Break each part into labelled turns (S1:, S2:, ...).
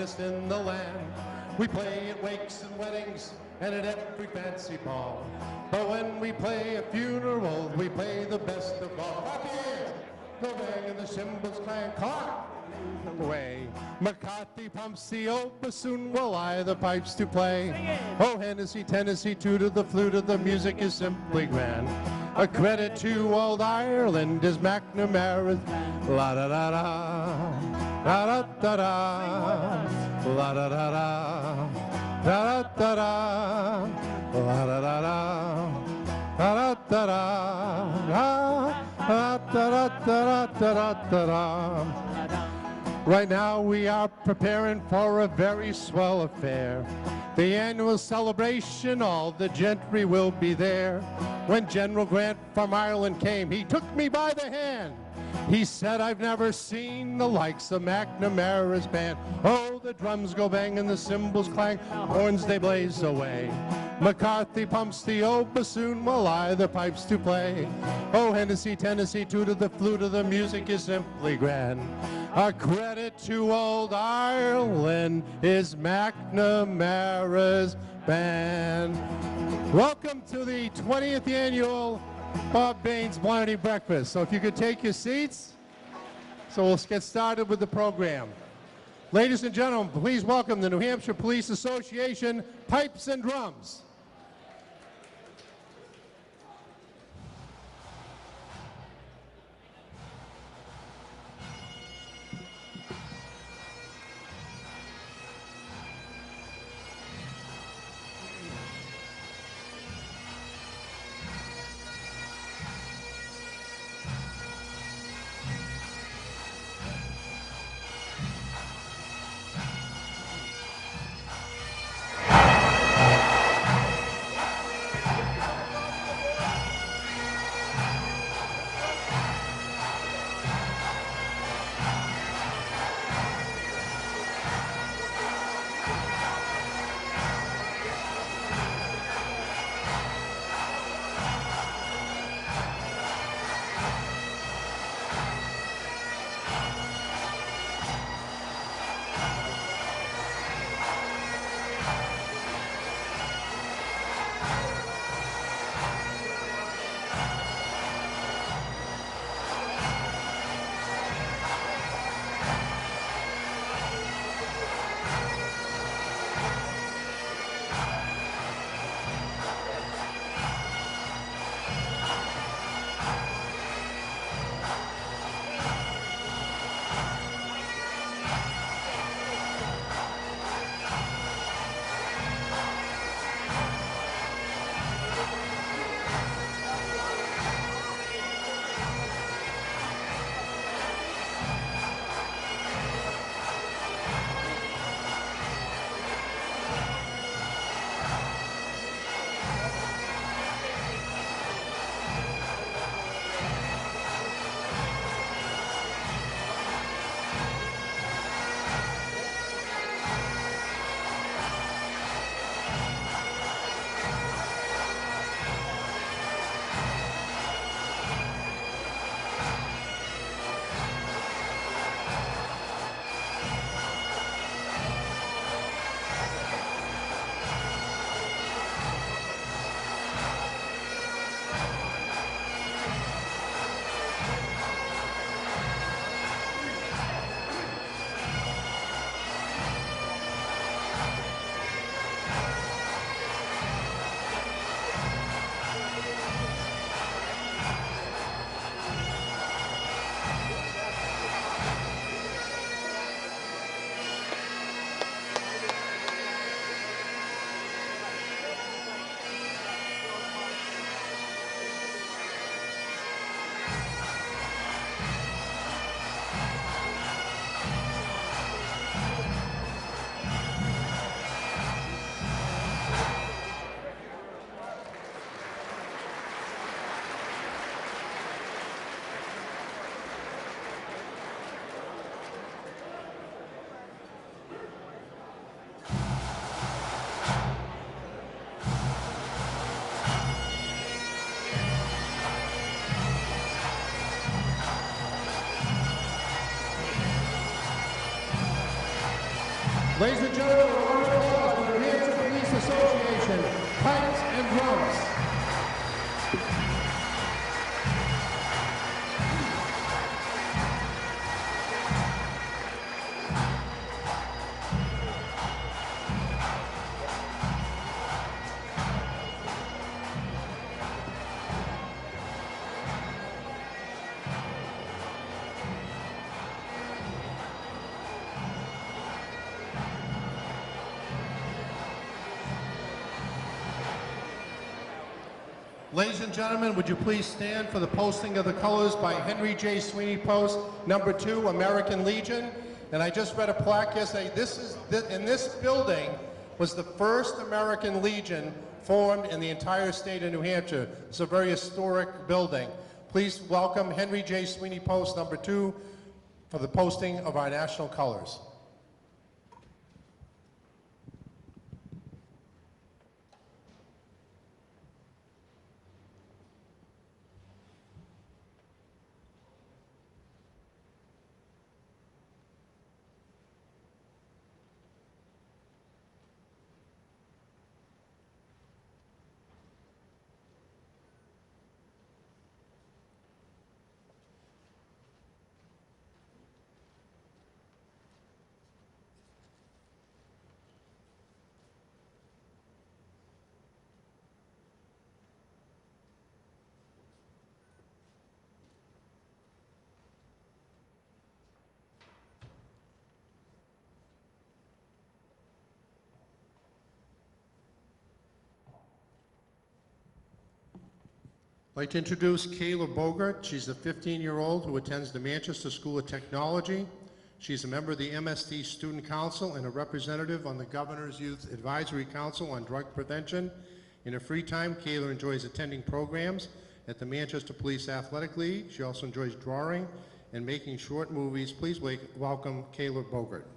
S1: finest in the land. We play at wakes and weddings and at every fancy ball. But when we play a funeral, we play the best of all. Clap your hands. Go bang and the cymbals clang. Clap away. McCarthy pumps the old bassoon while I the pipes to play. Oh, Hennessy, Tennessee, two to the flute, the music is simply grand. A credit to old Ireland is McNamara's la da da da, da da da da, la da da da, da da da da, la da da da, da da da da, da da da. Right now we are preparing for a very swell affair. The annual celebration, all the gentry will be there. When General Grant from Ireland came, he took me by the hand. He said, I've never seen the likes of McNamara's band. Oh, the drums go bang and the cymbals clang, horns they blaze away. McCarthy pumps the old bassoon while I the pipes to play. Oh, Hennessy, Tennessee, two to the flute, the music is simply grand. A credit to old Ireland is McNamara's band. Welcome to the 20th annual Bob Baines Blarney Breakfast. So if you could take your seats, so we'll get started with the program. Ladies and gentlemen, please welcome the New Hampshire Police Association Pipes and Drums. Ladies and gentlemen, a round of applause for the New Hampshire Police Association, Pipes and Drums. Ladies and gentlemen, would you please stand for the posting of the colors by Henry J. Sweeney Post, number 2, American Legion. And I just read a plaque yesterday. In this building was the first American Legion formed in the entire state of New Hampshire. It's a very historic building. Please welcome Henry J. Sweeney Post, number 2, for the posting of our national colors. I'd like to introduce Kayla Bogart. She's a 15-year-old who attends the Manchester School of Technology. She's a member of the MSD Student Council and a representative on the Governor's Youth Advisory Council on Drug Prevention. In her free time, Kayla enjoys attending programs at the Manchester Police Athletic League. She also enjoys drawing and making short movies. Please welcome Kayla Bogart.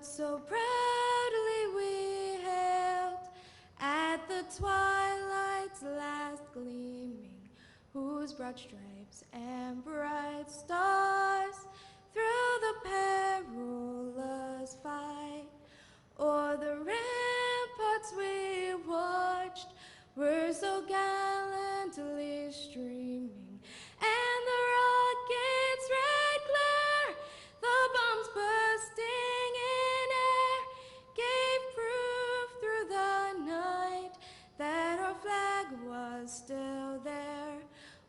S2: So proudly we hailed at the twilight's last gleaming, whose broad stripes and bright stars through the perilous fight o'er the ramparts we watched were so gallantly streaming, and the rockets' red glare, the bombs bursting in air, gave proof through the night that our flag was still there.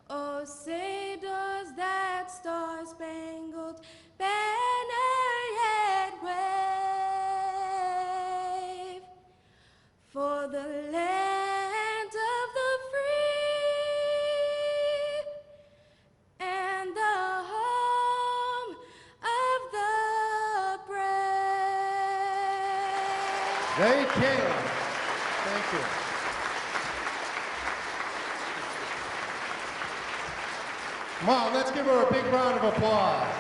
S2: Oh, say does that star-spangled banner yet wave for the land of the free and the home of the brave.
S1: They came. Thank you. Come on, let's give her a big round of applause.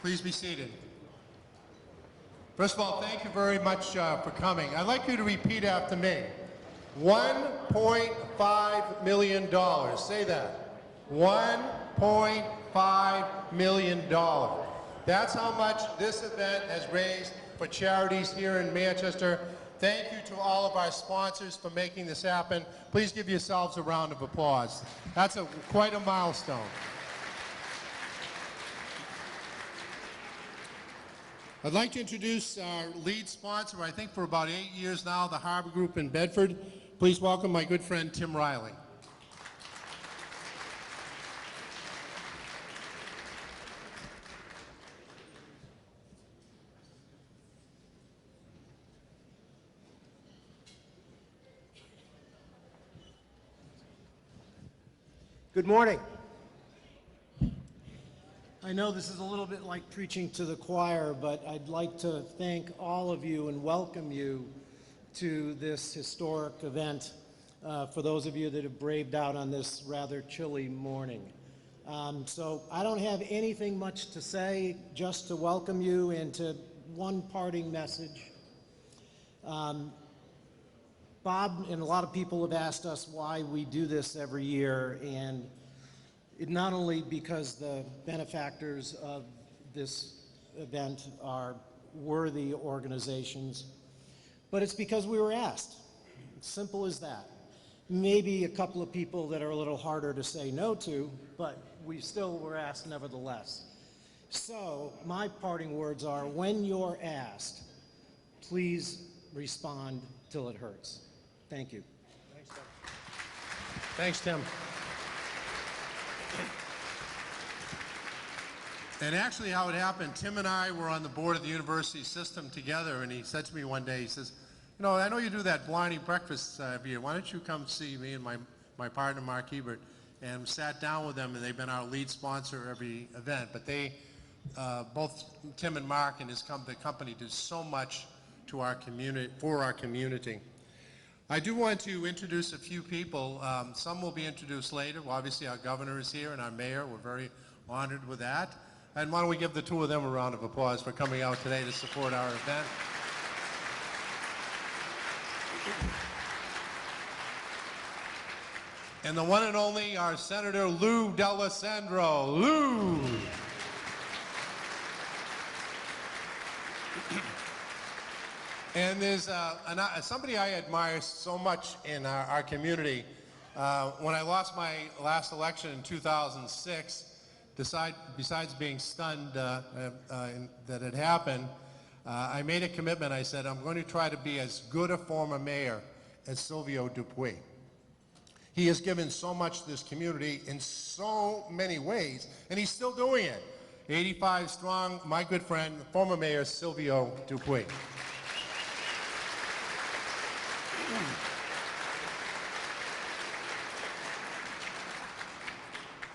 S1: Please be seated. First of all, thank you very much for coming. I'd like you to repeat after me. $1.5 million. Say that. $1.5 million. That's how much this event has raised for charities here in Manchester. Thank you to all of our sponsors for making this happen. Please give yourselves a round of applause. That's quite a milestone. I'd like to introduce our lead sponsor, I think for about 8 years now, the Harbor Group in Bedford. Please welcome my good friend, Tim Riley.
S3: Good morning. I know this is a little bit like preaching to the choir, but I'd like to thank all of you and welcome you to this historic event for those of you that have braved out on this rather chilly morning. So I don't have anything much to say, just to welcome you and to one parting message. Bob and a lot of people have asked us why we do this every year, and not only because the benefactors of this event are worthy organizations, but it's because we were asked. Simple as that. Maybe a couple of people that are a little harder to say no to, but we still were asked nevertheless. So my parting words are, when you're asked, please respond till it hurts. Thank you.
S1: Thanks, Tim. And actually how it happened, Tim and I were on the board of the university system together, and he said to me one day, he says, you know, I know you do that Blarney breakfast every year. Why don't you come see me and my partner, Mark Ebert? And sat down with them, and they've been our lead sponsor every event. But they, both Tim and Mark and the company do so much to our community, for our community. I do want to introduce a few people. Some will be introduced later. Well, obviously, our governor is here and our mayor. We're very honored with that. And why don't we give the two of them a round of applause for coming out today to support our event. And the one and only, our Senator Lou D'Alessandro. Lou! And there's somebody I admire so much in our community. When I lost my last election in 2006, besides being stunned that it happened, I made a commitment. I said, I'm going to try to be as good a former mayor as Silvio Dupuy. He has given so much to this community in so many ways, and he's still doing it. 85 strong, my good friend, former mayor Silvio Dupuy.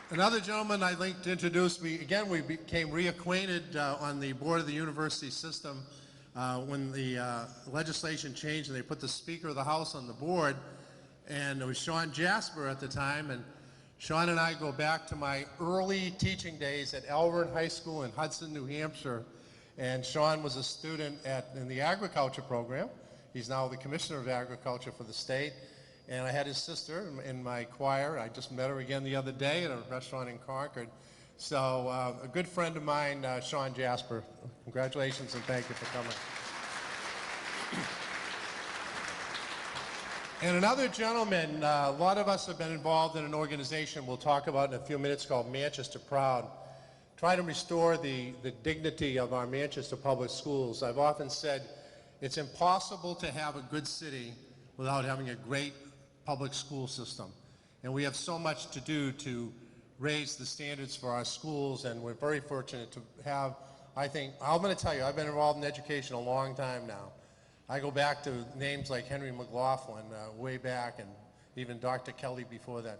S1: Another gentleman I'd like to introduce, we became reacquainted on the board of the university system when the legislation changed and they put the Speaker of the House on the board, and it was Sean Jasper at the time, and Sean and I go back to my early teaching days at Elvern High School in Hudson, New Hampshire, and Sean was a student in the agriculture program. He's now the Commissioner of Agriculture for the state. And I had his sister in my choir. I just met her again the other day at a restaurant in Concord. So a good friend of mine, Sean Jasper. Congratulations and thank you for coming. And another gentleman, a lot of us have been involved in an organization we'll talk about in a few minutes called Manchester Proud. Try to restore the dignity of our Manchester public schools. I've often said it's impossible to have a good city without having a great public school system. And we have so much to do to raise the standards for our schools, and we're very fortunate to have, I'm going to tell you, I've been involved in education a long time now. I go back to names like Henry McLaughlin way back, and even Dr. Kelly before that.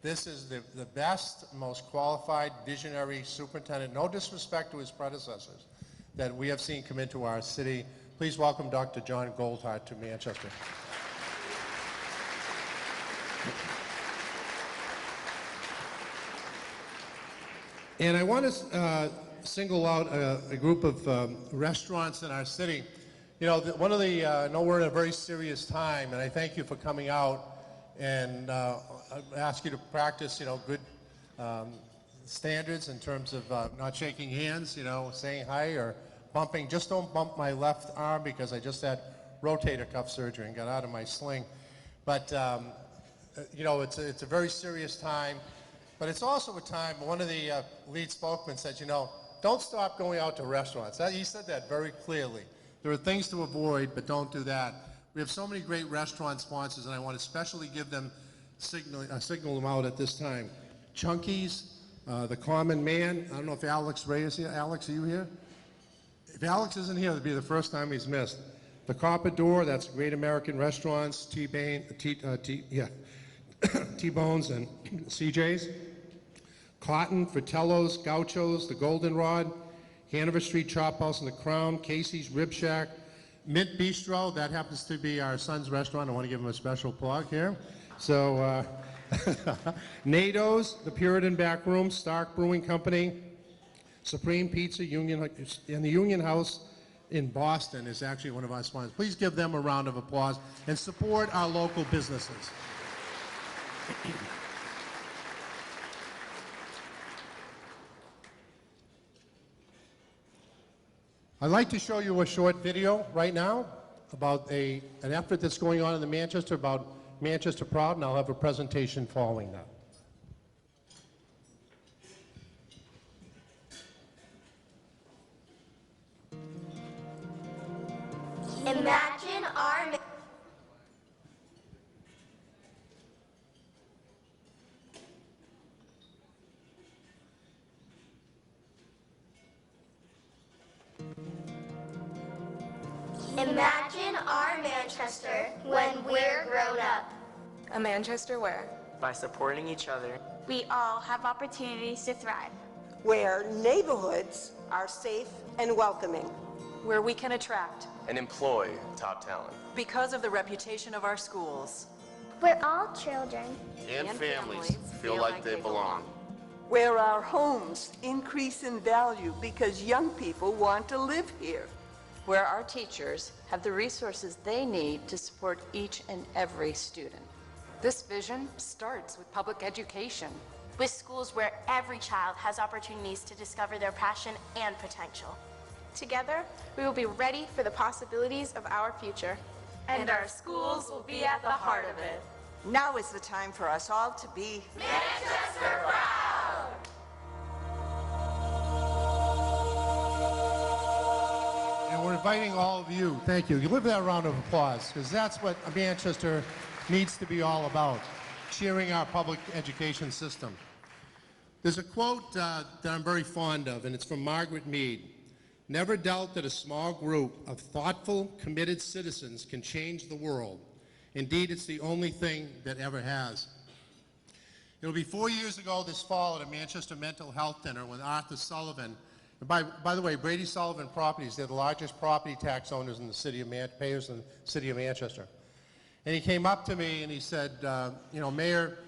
S1: This is the best, most qualified, visionary superintendent, no disrespect to his predecessors, that we have seen come into our city. Please welcome Dr. John Goldhart to Manchester. And I want to single out a group of restaurants in our city. You know, I know we're in a very serious time, and I thank you for coming out, and I ask you to practice, good standards in terms of not shaking hands, saying hi or bumping. Just don't bump my left arm because I just had rotator cuff surgery and got out of my sling. But, it's a very serious time. But it's also a time, one of the lead spokesmen said, don't stop going out to restaurants. He said that very clearly. There are things to avoid, but don't do that. We have so many great restaurant sponsors, and I want to especially give them, signal them out at this time. Chunky's, The Common Man. I don't know if Alex Ray is here. Alex, are you here? If Alex isn't here, it'll be the first time he's missed. The Copper Door, that's Great American Restaurants, T-Bones and CJ's. Cotton, Fratello's, Gaucho's, The Goldenrod, Hanover Street Chop House and the Crown, Casey's Rib Shack, Mint Bistro, that happens to be our son's restaurant. I want to give him a special plug here. So, NATO's, The Puritan Back Room, Stark Brewing Company, Supreme Pizza, Union, and the Union House in Boston is actually one of our sponsors. Please give them a round of applause and support our local businesses. I'd like to show you a short video right now about an effort that's going on in the Manchester about Manchester Proud, and I'll have a presentation following that.
S4: Imagine our Imagine our Manchester when we're grown up.
S5: A Manchester where?
S6: By supporting each other.
S2: We all have opportunities to thrive.
S7: Where neighborhoods are safe and welcoming.
S5: Where we can attract.
S6: And employ top talent.
S5: Because of the reputation of our schools.
S4: Where all children
S6: And families feel like they belong.
S7: Where our homes increase in value because young people want to live here.
S5: Where our teachers have the resources they need to support each and every student. This vision starts with public education.
S2: With schools where every child has opportunities to discover their passion and potential. Together, we will be ready for the possibilities of our future. And our schools will be at the heart of it.
S7: Now is the time for us all to be
S4: Manchester Proud!
S1: And we're inviting all of you, thank you. You give that round of applause, because that's what Manchester needs to be all about, cheering our public education system. There's a quote that I'm very fond of, and it's from Margaret Mead. Never doubt that a small group of thoughtful, committed citizens can change the world. Indeed, it's the only thing that ever has. It'll be 4 years ago this fall at a Manchester Mental Health Dinner with Arthur Sullivan. And by the way, Brady Sullivan Properties, they're the largest property tax owners in the city of payers in the city of Manchester. And he came up to me and he said, you know, Mayor,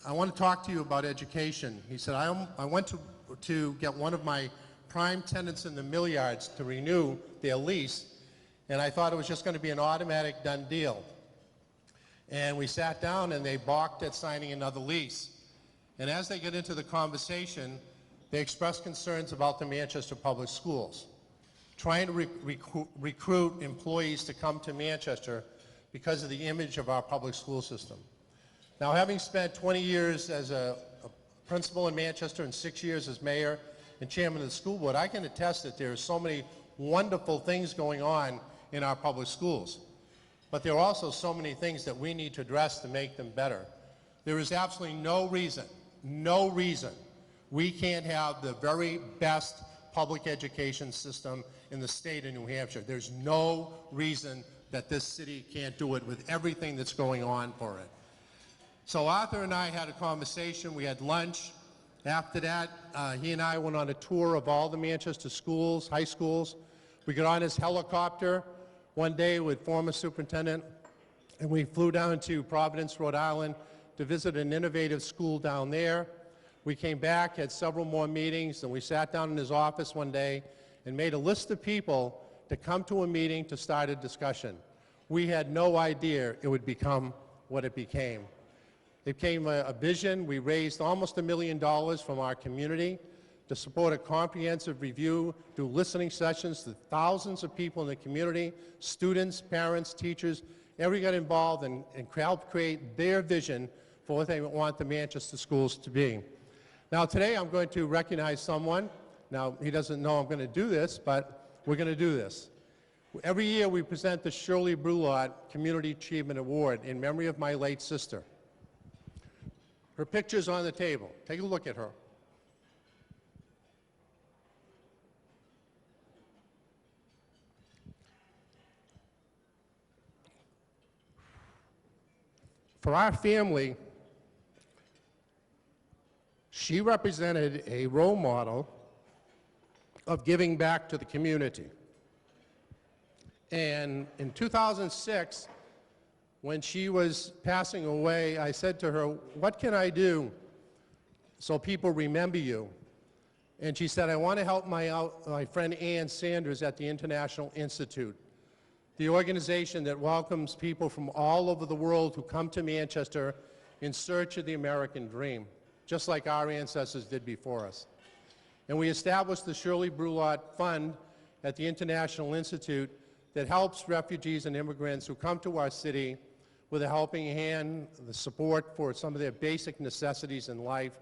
S1: I want to talk to you about education. He said, I went to get one of my prime tenants in the mill yards to renew their lease, and I thought it was just going to be an automatic done deal. And we sat down and they balked at signing another lease. And as they get into the conversation, they expressed concerns about the Manchester Public Schools, trying to recruit employees to come to Manchester because of the image of our public school system. Now, having spent 20 years as a principal in Manchester and 6 years as mayor and chairman of the school board, I can attest that there are so many wonderful things going on in our public schools. But there are also so many things that we need to address to make them better. There is absolutely no reason we can't have the very best public education system in the state of New Hampshire. There's no reason that this city can't do it with everything that's going on for it. So Arthur and I had a conversation, we had lunch. After that, he and I went on a tour of all the Manchester schools, high schools. We got on his helicopter one day with former superintendent, and we flew down to Providence, Rhode Island to visit an innovative school down there. We came back, had several more meetings, and we sat down in his office one day and made a list of people to come to a meeting to start a discussion. We had no idea it would become what it became. It became a vision. We raised almost $1 million from our community to support a comprehensive review, do listening sessions to thousands of people in the community, students, parents, teachers. Everybody got involved and helped create their vision for what they want the Manchester schools to be. Now today I'm going to recognize someone. Now he doesn't know I'm going to do this, but we're going to do this. Every year we present the Shirley Brulot Community Achievement Award in memory of my late sister. Her picture's on the table. Take a look at her. For our family, She represented a role model of giving back to the community. And in 2006, when she was passing away, I said to her, "What can I do so people remember you?" And she said, "I want to help my friend Ann Sanders at the International Institute, the organization that welcomes people from all over the world who come to Manchester in search of the American dream, just like our ancestors did before us." And we established the Shirley Brulot Fund at the International Institute that helps refugees and immigrants who come to our city with a helping hand, the support for some of their basic necessities in life.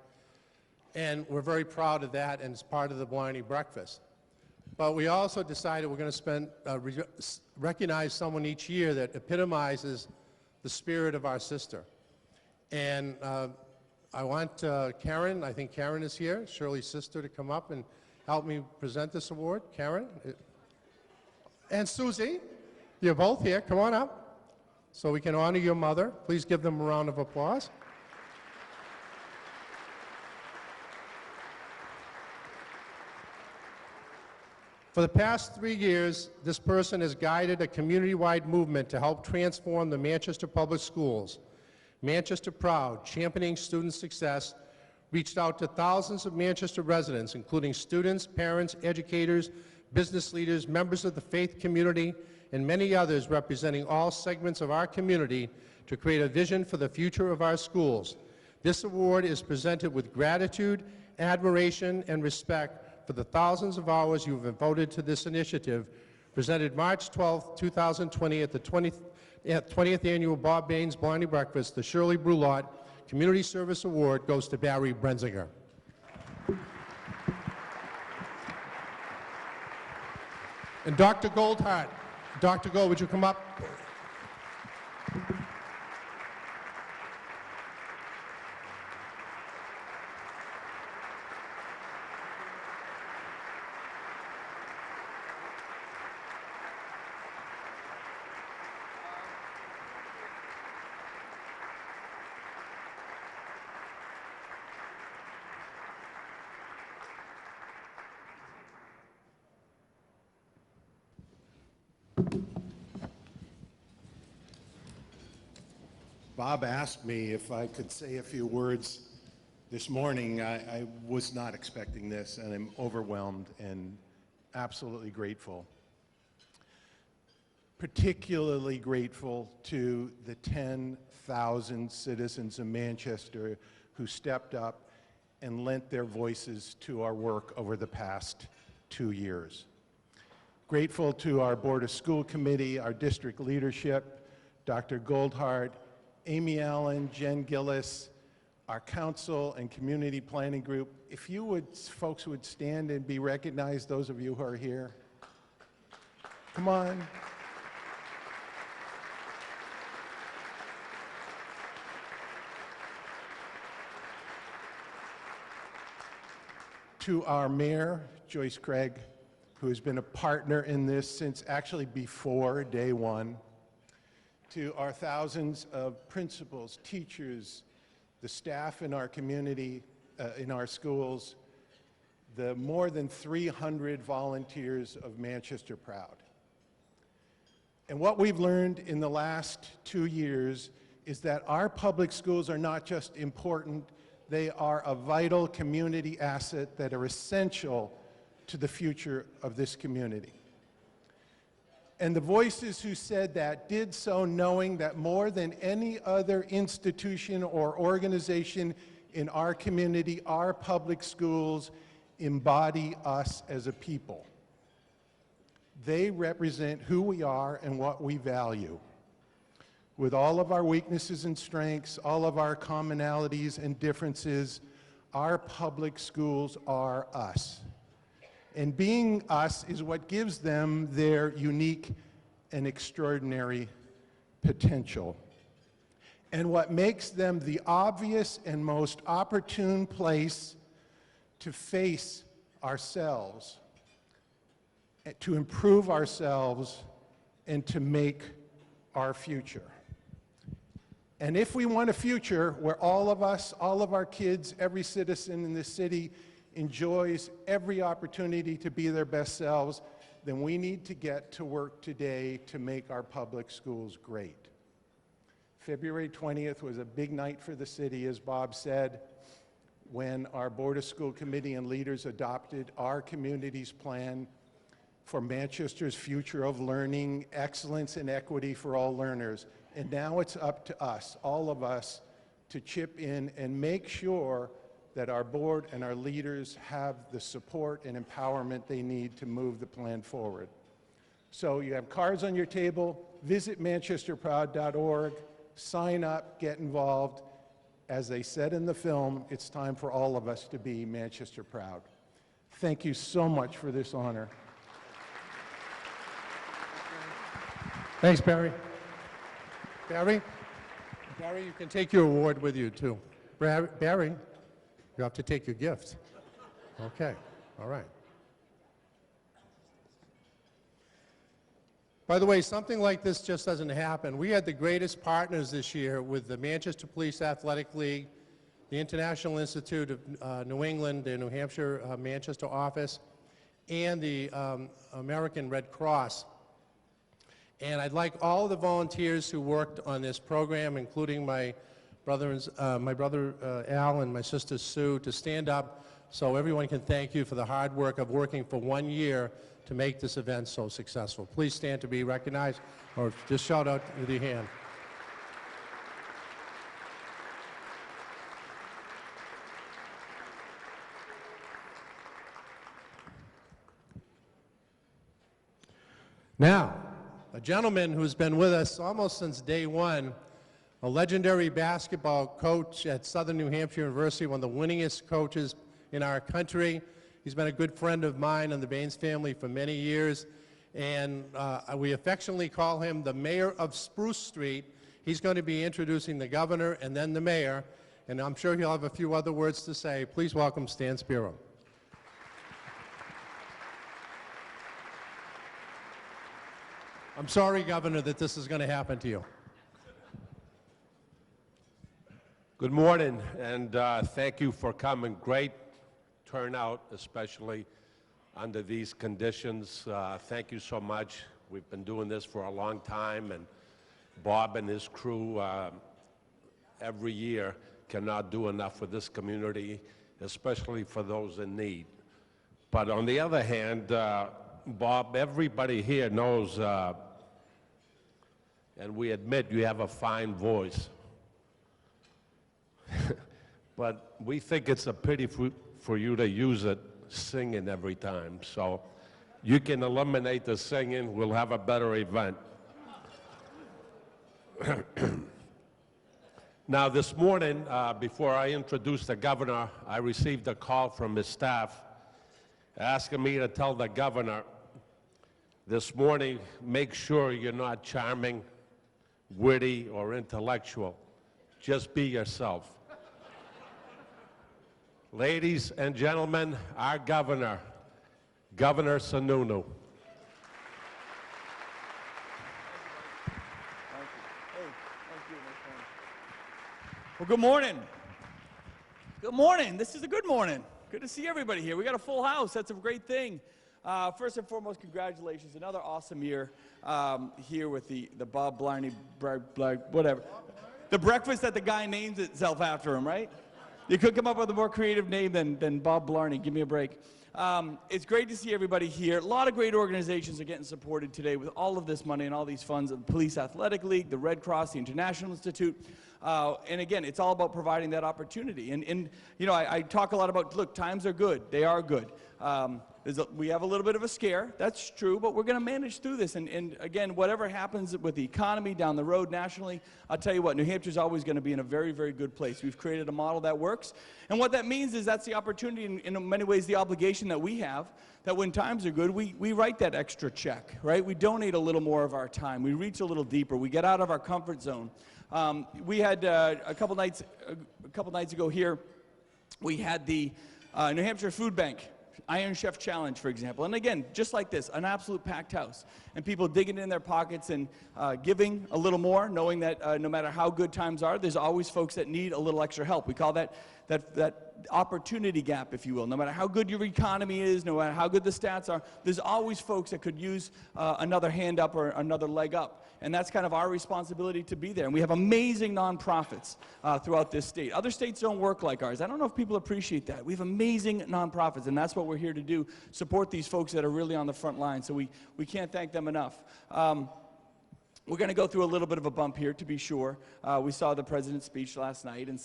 S1: And we're very proud of that, and it's part of the Blarney Breakfast. But we also decided we're going to recognize someone each year that epitomizes the spirit of our sister. And I want Karen, I think Karen is here, Shirley's sister, to come up and help me present this award. Karen? And Susie, you're both here. Come on up so we can honor your mother. Please give them a round of applause. For the past 3 years, this person has guided a community-wide movement to help transform the Manchester Public Schools. Manchester Proud, championing student success, reached out to thousands of Manchester residents, including students, parents, educators, business leaders, members of the faith community, and many others representing all segments of our community to create a vision for the future of our schools. This award is presented with gratitude, admiration, and respect for the thousands of hours you have devoted to this initiative, presented March 12, 2020 at the 20th Annual Bob Baines Blarney Breakfast. The Shirley Brulot Community Service Award goes to Barry Brenzinger. And Dr. Goldhart. Dr. Gold, would you come up?
S8: Bob asked me if I could say a few words this morning. I was not expecting this, and I'm overwhelmed and absolutely grateful. Particularly grateful to the 10,000 citizens of Manchester who stepped up and lent their voices to our work over the past 2 years. Grateful to our Board of School Committee, our district leadership, Dr. Goldhart, Amy Allen, Jen Gillis, our council and community planning group. If you would, folks would stand and be recognized, those of you who are here. Come on. To our mayor, Joyce Craig, who has been a partner in this since actually before day one. To our thousands of principals, teachers, the staff in our community, in our schools, the more than 300 volunteers of Manchester Proud. And what we've learned in the last 2 years is that our public schools are not just important, they are a vital community asset that are essential to the future of this community. And the voices who said that did so knowing that more than any other institution or organization in our community, our public schools embody us as a people. They represent who we are and what we value. With all of our weaknesses and strengths, all of our commonalities and differences, our public schools are us. And being us is what gives them their unique and extraordinary potential. And what makes them the obvious and most opportune place to face ourselves, to improve ourselves, and to make our future. And if we want a future where all of us, all of our kids, every citizen in this city enjoys every opportunity to be their best selves, then we need to get to work today to make our public schools great. February 20th was a big night for the city, as Bob said, when our Board of School Committee and leaders adopted our community's plan for Manchester's future of learning, excellence, and equity for all learners. And now it's up to us, all of us, to chip in and make sure that our board and our leaders have the support and empowerment they need to move the plan forward. So you have cards on your table, visit manchesterproud.org, sign up, get involved. As they said in the film, it's time for all of us to be Manchester proud. Thank you so much for this honor.
S1: Thanks, Barry. Barry, you can take your award with you, too. Barry, you have to take your gift. Okay, all right. By the way, something like this just doesn't happen. We had the greatest partners this year with the Manchester Police Athletic League, the International Institute of New England, the New Hampshire Manchester office, and the American Red Cross. And I'd like all the volunteers who worked on this program, including my brother Al and my sister Sue, to stand up so everyone can thank you for the hard work of working for 1 year to make this event so successful. Please stand to be recognized, or just shout out with your hand. Now, a gentleman who's been with us almost since day one, a legendary basketball coach at Southern New Hampshire University, one of the winningest coaches in our country. He's been a good friend of mine and the Baines family for many years, and we affectionately call him the mayor of Spruce Street. He's going to be introducing the governor and then the mayor, and I'm sure he'll have a few other words to say. Please welcome Stan Spiro. I'm sorry, Governor, that this is going to happen to you.
S9: Good morning, and thank you for coming. Great turnout, especially under these conditions. Thank you so much. We've been doing this for a long time, and Bob and his crew every year cannot do enough for this community, especially for those in need. But on the other hand, Bob, everybody here knows, and we admit you have a fine voice, but we think it's a pity for you to use it singing every time. So you can eliminate the singing, we'll have a better event. Now this morning, before I introduced the governor, I received a call from his staff asking me to tell the governor this morning, make sure you're not charming, witty, or intellectual. Just be yourself. Ladies and gentlemen, our governor, Governor Sununu.
S10: Well, good morning. Good morning. This is a good morning. Good to see everybody here. We got a full house. That's a great thing. First and foremost, congratulations. Another awesome year here with the Bob Blarney, whatever. The breakfast that the guy names itself after him, right? You could come up with a more creative name than Bob Blarney. Give me a break. It's great to see everybody here. A lot of great organizations are getting supported today with all of this money and all these funds. The Police Athletic League, the Red Cross, the International Institute. And again, it's all about providing that opportunity. And you know, I talk a lot about, look, times are good. They are good. We have a little bit of a scare. That's true, but we're going to manage through this. And again, whatever happens with the economy down the road nationally, I'll tell you what, New Hampshire's always going to be in a very, very good place. We've created a model that works. And what that means is that's the opportunity, in many ways, the obligation that we have, that when times are good, we write that extra check, right? We donate a little more of our time. We reach a little deeper. We get out of our comfort zone. We had a couple nights ago here, we had the New Hampshire Food Bank Iron Chef Challenge, for example. And again, just like this, an absolute packed house. And people digging in their pockets and giving a little more, knowing that no matter how good times are, there's always folks that need a little extra help. We call that opportunity gap, if you will. No matter how good your economy is, no matter how good the stats are, there's always folks that could use another hand up or another leg up. And that's kind of our responsibility to be there. And we have amazing nonprofits throughout this state. Other states don't work like ours. I don't know if people appreciate that. We have amazing nonprofits, and that's what we're here to do, support these folks that are really on the front line. So we can't thank them enough. We're going to go through a little bit of a bump here, to be sure. We saw the president's speech last night, and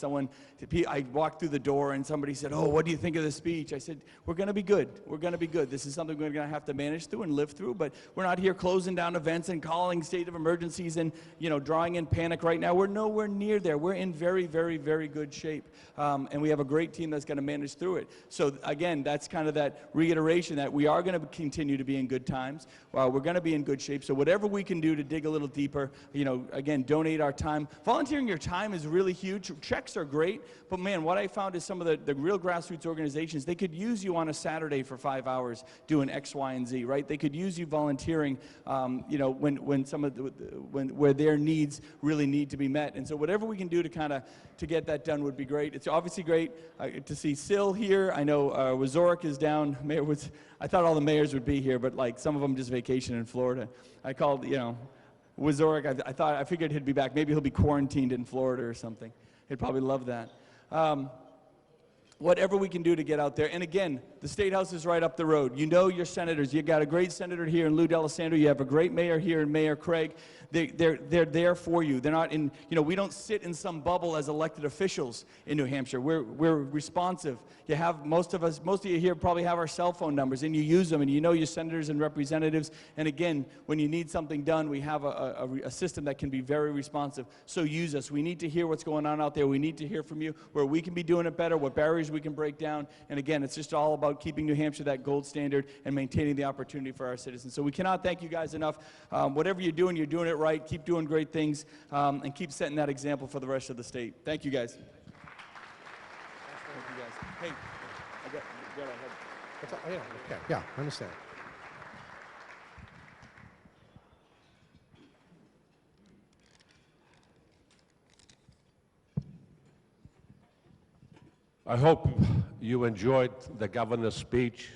S10: I walked through the door, and somebody said, "Oh, what do you think of the speech?" I said, "We're going to be good. We're going to be good. This is something we're going to have to manage through and live through, but we're not here closing down events and calling state of emergencies and, drawing in panic right now. We're nowhere near there. We're in very, very, very good shape, and we have a great team that's going to manage through it." So, again, that's kind of that reiteration that we are going to continue to be in good times. We're going to be in good shape, so whatever we can do to dig a little deeper, again, donate our time. Volunteering your time is really huge. Checks are great, but man, what I found is some of the real grassroots organizations, they could use you on a Saturday for 5 hours doing X, Y, and Z, right? They could use you volunteering, where their needs really need to be met. And so whatever we can do to get that done would be great. It's obviously great to see Sil here. I know Wazorek is down. I thought all the mayors would be here, but like some of them just vacation in Florida. I called, Wazorek, I figured he'd be back. Maybe he'll be quarantined in Florida or something. He'd probably love that. Whatever we can do to get out there. And again, the State House is right up the road. You know your senators. You got a great senator here in Lou D'Alessandro. You have a great mayor here in Mayor Craig. They're there for you. They're not in, we don't sit in some bubble as elected officials in New Hampshire. We're responsive. You have, most of you here probably have our cell phone numbers, and you use them, and you know your senators and representatives. And again, when you need something done, we have a system that can be very responsive. So use us. We need to hear what's going on out there. We need to hear from you where we can be doing it better, what barriers we can break down. And again, it's just all about keeping New Hampshire that gold standard and maintaining the opportunity for our citizens. So we cannot thank you guys enough. Whatever you're doing it right. Keep doing great things, and keep setting that example for the rest of the state. Thank you, guys. Thank you, guys. Hey, go ahead.
S1: Oh, yeah, okay. Yeah, I understand.
S9: I hope you enjoyed the governor's speech,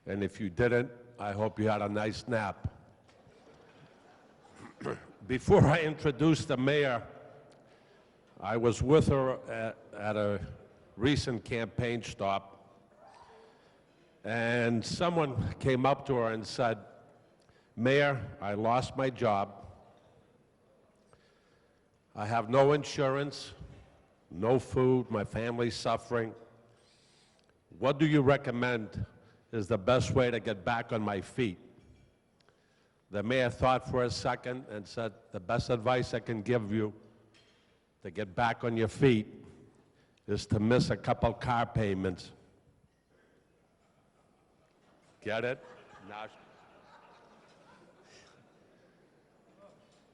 S9: and if you didn't, I hope you had a nice nap. Before I introduce the mayor, I was with her at a recent campaign stop, and someone came up to her and said, "Mayor, I lost my job. I have no insurance, no food, my family's suffering. What do you recommend is the best way to get back on my feet?" The mayor thought for a second and said, "The best advice I can give you to get back on your feet is to miss a couple car payments." Get it? Now.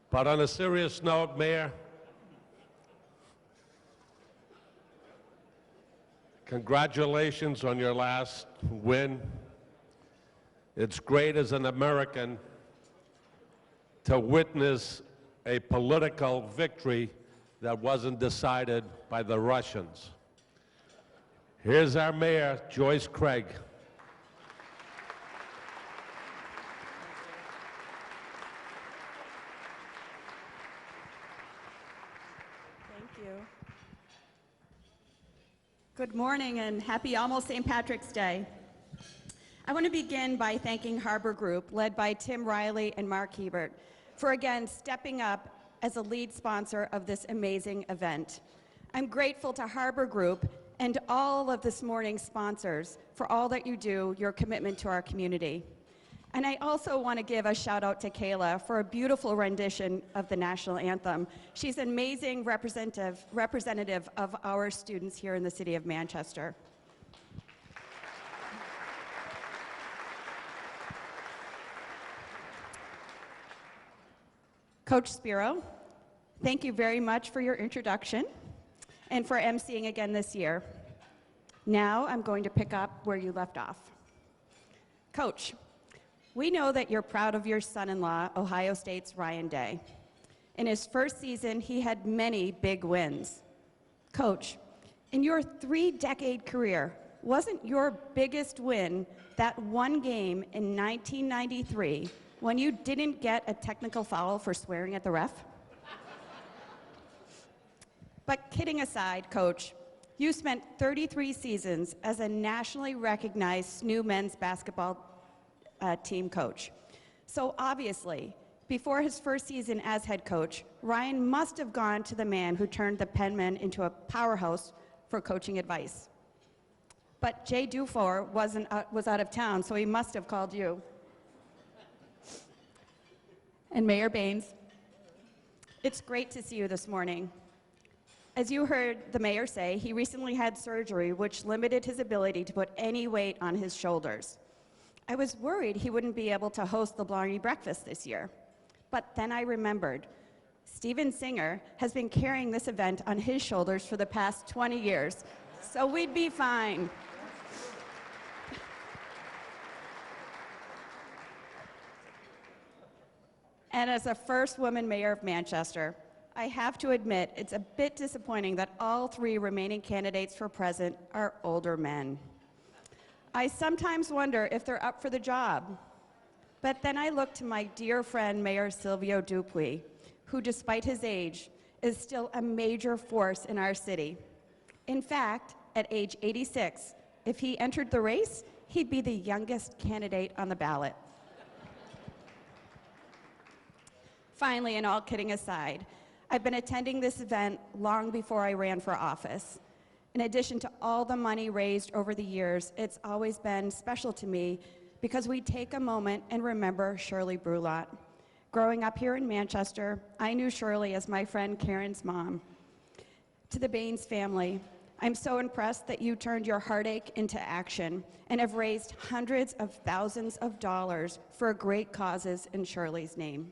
S9: But on a serious note, Mayor, congratulations on your last win. It's great as an American to witness a political victory that wasn't decided by the Russians. Here's our mayor, Joyce Craig.
S11: Thank you. Good morning and happy almost St. Patrick's Day. I want to begin by thanking Harbor Group, led by Tim Riley and Mark Hebert, for again stepping up as a lead sponsor of this amazing event. I'm grateful to Harbor Group and all of this morning's sponsors for all that you do, your commitment to our community. And I also want to give a shout out to Kayla for a beautiful rendition of the national anthem. She's an amazing representative of our students here in the city of Manchester. Coach Spiro, thank you very much for your introduction and for emceeing again this year. Now I'm going to pick up where you left off. Coach, we know that you're proud of your son-in-law, Ohio State's Ryan Day. In his first season, he had many big wins. Coach, in your 3-decade career, wasn't your biggest win that one game in 1993 when you didn't get a technical foul for swearing at the ref? But kidding aside, Coach, you spent 33 seasons as a nationally recognized SNU men's basketball team coach. So obviously, before his first season as head coach, Ryan must have gone to the man who turned the Penmen into a powerhouse for coaching advice. But Jay Dufour was out of town, so he must have called you. And Mayor Baines, it's great to see you this morning. As you heard the mayor say, he recently had surgery which limited his ability to put any weight on his shoulders. I was worried he wouldn't be able to host the Blarney breakfast this year. But then I remembered, Steven Singer has been carrying this event on his shoulders for the past 20 years, so we'd be fine. And as a first woman mayor of Manchester, I have to admit it's a bit disappointing that all 3 remaining candidates for president are older men. I sometimes wonder if they're up for the job. But then I look to my dear friend, Mayor Silvio Dupuy, who, despite his age, is still a major force in our city. In fact, at age 86, if he entered the race, he'd be the youngest candidate on the ballot. Finally, and all kidding aside, I've been attending this event long before I ran for office. In addition to all the money raised over the years, it's always been special to me because we take a moment and remember Shirley Brulot. Growing up here in Manchester, I knew Shirley as my friend Karen's mom. To the Baines family, I'm so impressed that you turned your heartache into action and have raised hundreds of thousands of dollars for great causes in Shirley's name.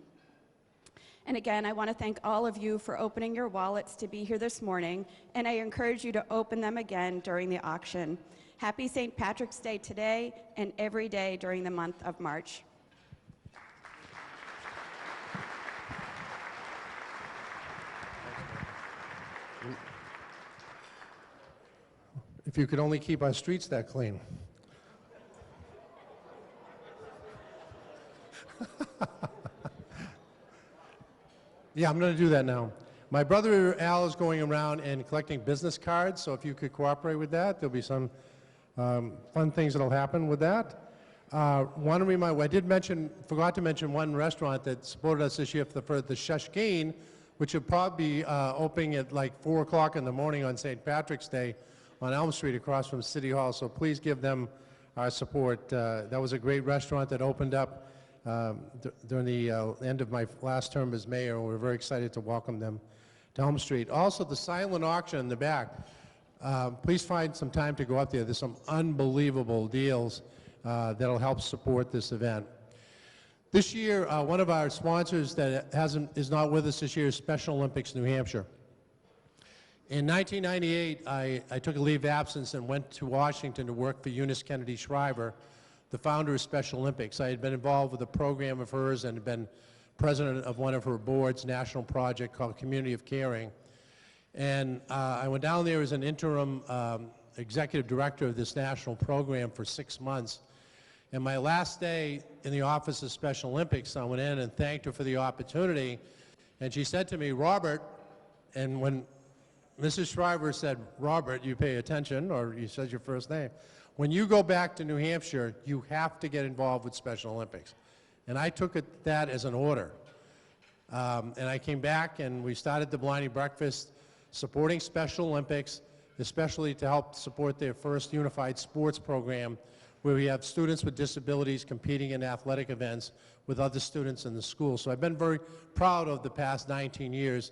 S11: And again, I want to thank all of you for opening your wallets to be here this morning, and I encourage you to open them again during the auction. Happy St. Patrick's Day today and every day during the month of March.
S1: If you could only keep our streets that clean. Yeah, I'm going to do that now. My brother Al is going around and collecting business cards, so if you could cooperate with that, there'll be some fun things that'll happen with that. I forgot to mention one restaurant that supported us this year for the Shashkeen, which will probably be opening at like 4 o'clock in the morning on St. Patrick's Day on Elm Street across from City Hall, so please give them our support. That was a great restaurant that opened up during the end of my last term as mayor, and we're very excited to welcome them to Elm Street. Also, the silent auction in the back. Please find some time to go up there. There's some unbelievable deals that'll help support this event. This year, one of our sponsors that is not with us this year is Special Olympics New Hampshire. In 1998, I took a leave of absence and went to Washington to work for Eunice Kennedy Shriver, the founder of Special Olympics. I had been involved with a program of hers and had been president of one of her boards, national project called Community of Caring. And I went down there as an interim executive director of this national program for 6 months. And my last day in the office of Special Olympics, I went in and thanked her for the opportunity. And she said to me, Robert, and when Mrs. Shriver said, Robert, you pay attention, or you said your first name. When you go back to New Hampshire, you have to get involved with Special Olympics. And I took that as an order. And I came back and we started the Blarney Breakfast supporting Special Olympics, especially to help support their first unified sports program where we have students with disabilities competing in athletic events with other students in the school. So I've been very proud of the past 19 years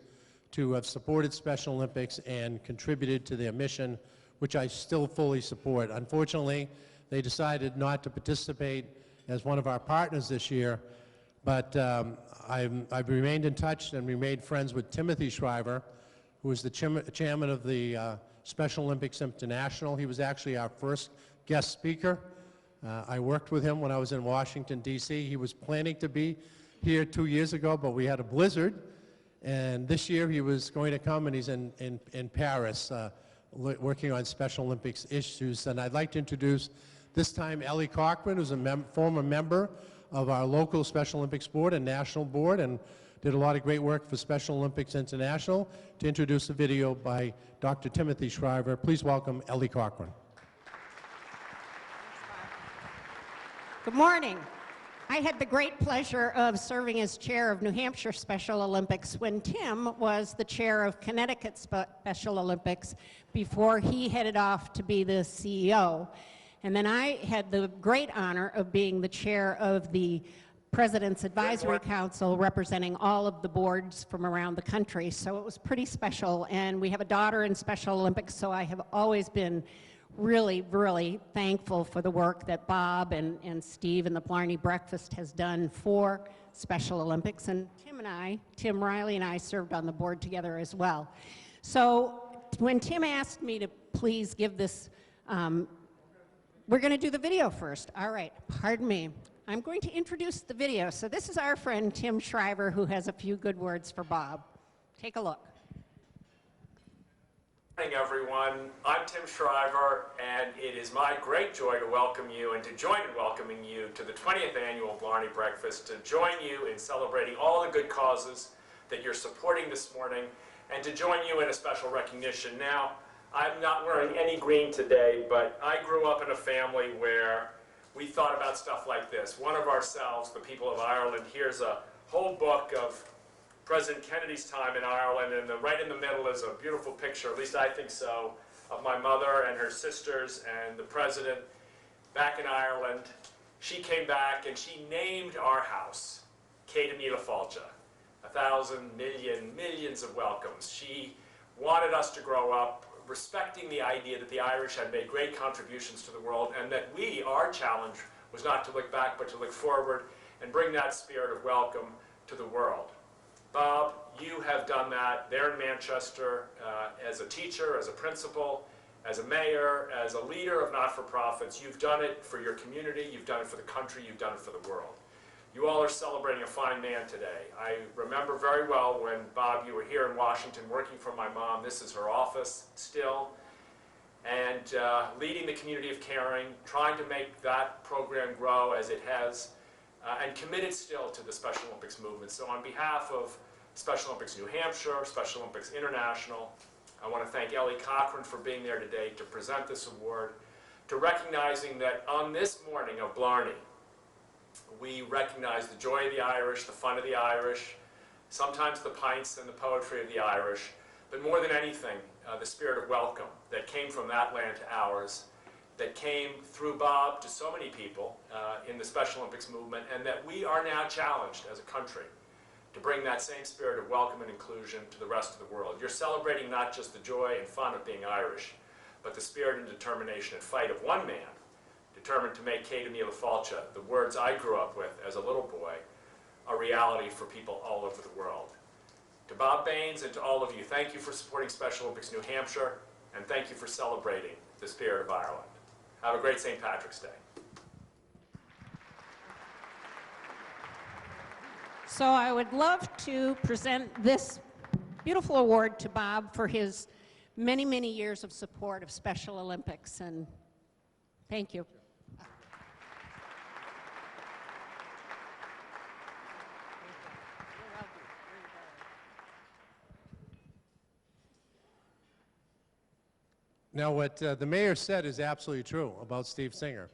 S1: to have supported Special Olympics and contributed to their mission, which I still fully support. Unfortunately, they decided not to participate as one of our partners this year, but I've remained in touch and remained friends with Timothy Shriver, who is the chairman of the Special Olympics International. He was actually our first guest speaker I worked with him when I was in Washington, D.C. He was planning to be here 2 years ago, but we had a blizzard. And this year he was going to come, and he's in Paris working on Special Olympics issues. And I'd like to introduce this time Ellie Cochran, who's a former member of our local Special Olympics board and national board, and did a lot of great work for Special Olympics International, to introduce a video by Dr. Timothy Shriver. Please welcome Ellie Cochran.
S12: Good morning. I had the great pleasure of serving as chair of New Hampshire Special Olympics when Tim was the chair of Connecticut Special Olympics before he headed off to be the CEO. And then I had the great honor of being the chair of the President's Advisory Council representing all of the boards from around the country. So it was pretty special. And we have a daughter in Special Olympics, so I have always been really, really thankful for the work that Bob and Steve and the Blarney Breakfast has done for Special Olympics. And Tim Riley and I served on the board together as well. So when Tim asked me to please give this, we're going to do the video first. All right, pardon me. I'm going to introduce the video. So this is our friend Tim Shriver, who has a few good words for Bob. Take a look.
S13: Good morning, everyone. I'm Tim Shriver, and it is my great joy to welcome you and to join in welcoming you to the 20th Annual Blarney Breakfast, to join you in celebrating all the good causes that you're supporting this morning, and to join you in a special recognition. Now, I'm not wearing any green today, but I grew up in a family where we thought about stuff like this. One of ourselves, the people of Ireland, here's a whole book of President Kennedy's time in Ireland, and right in the middle is a beautiful picture, at least I think so, of my mother and her sisters and the president back in Ireland. She came back and she named our house Céad Míle Fáilte, 1,000 millions of welcomes. She wanted us to grow up respecting the idea that the Irish had made great contributions to the world, and that our challenge was not to look back but to look forward and bring that spirit of welcome to the world. Bob, you have done that there in Manchester as a teacher, as a principal, as a mayor, as a leader of not-for-profits. You've done it for your community, you've done it for the country, you've done it for the world. You all are celebrating a fine man today. I remember very well when, Bob, you were here in Washington working for my mom. This is her office still. And leading the community of caring, trying to make that program grow as it has, and committed still to the Special Olympics movement. So on behalf of Special Olympics New Hampshire, Special Olympics International, I want to thank Ellie Cochran for being there today to present this award, to recognizing that on this morning of Blarney, we recognize the joy of the Irish, the fun of the Irish, sometimes the pints and the poetry of the Irish, but more than anything, the spirit of welcome that came from that land to ours, that came through Bob to so many people in the Special Olympics movement, and that we are now challenged as a country to bring that same spirit of welcome and inclusion to the rest of the world. You're celebrating not just the joy and fun of being Irish, but the spirit and determination and fight of one man, determined to make Céad Míle Fáilte, the words I grew up with as a little boy, a reality for people all over the world. To Bob Baines and to all of you, thank you for supporting Special Olympics New Hampshire, and thank you for celebrating the spirit of Ireland. Have a great St. Patrick's Day.
S12: So I would love to present this beautiful award to Bob for his many, many years of support of Special Olympics, and thank you.
S1: Now, what the mayor said is absolutely true about Steve Singer.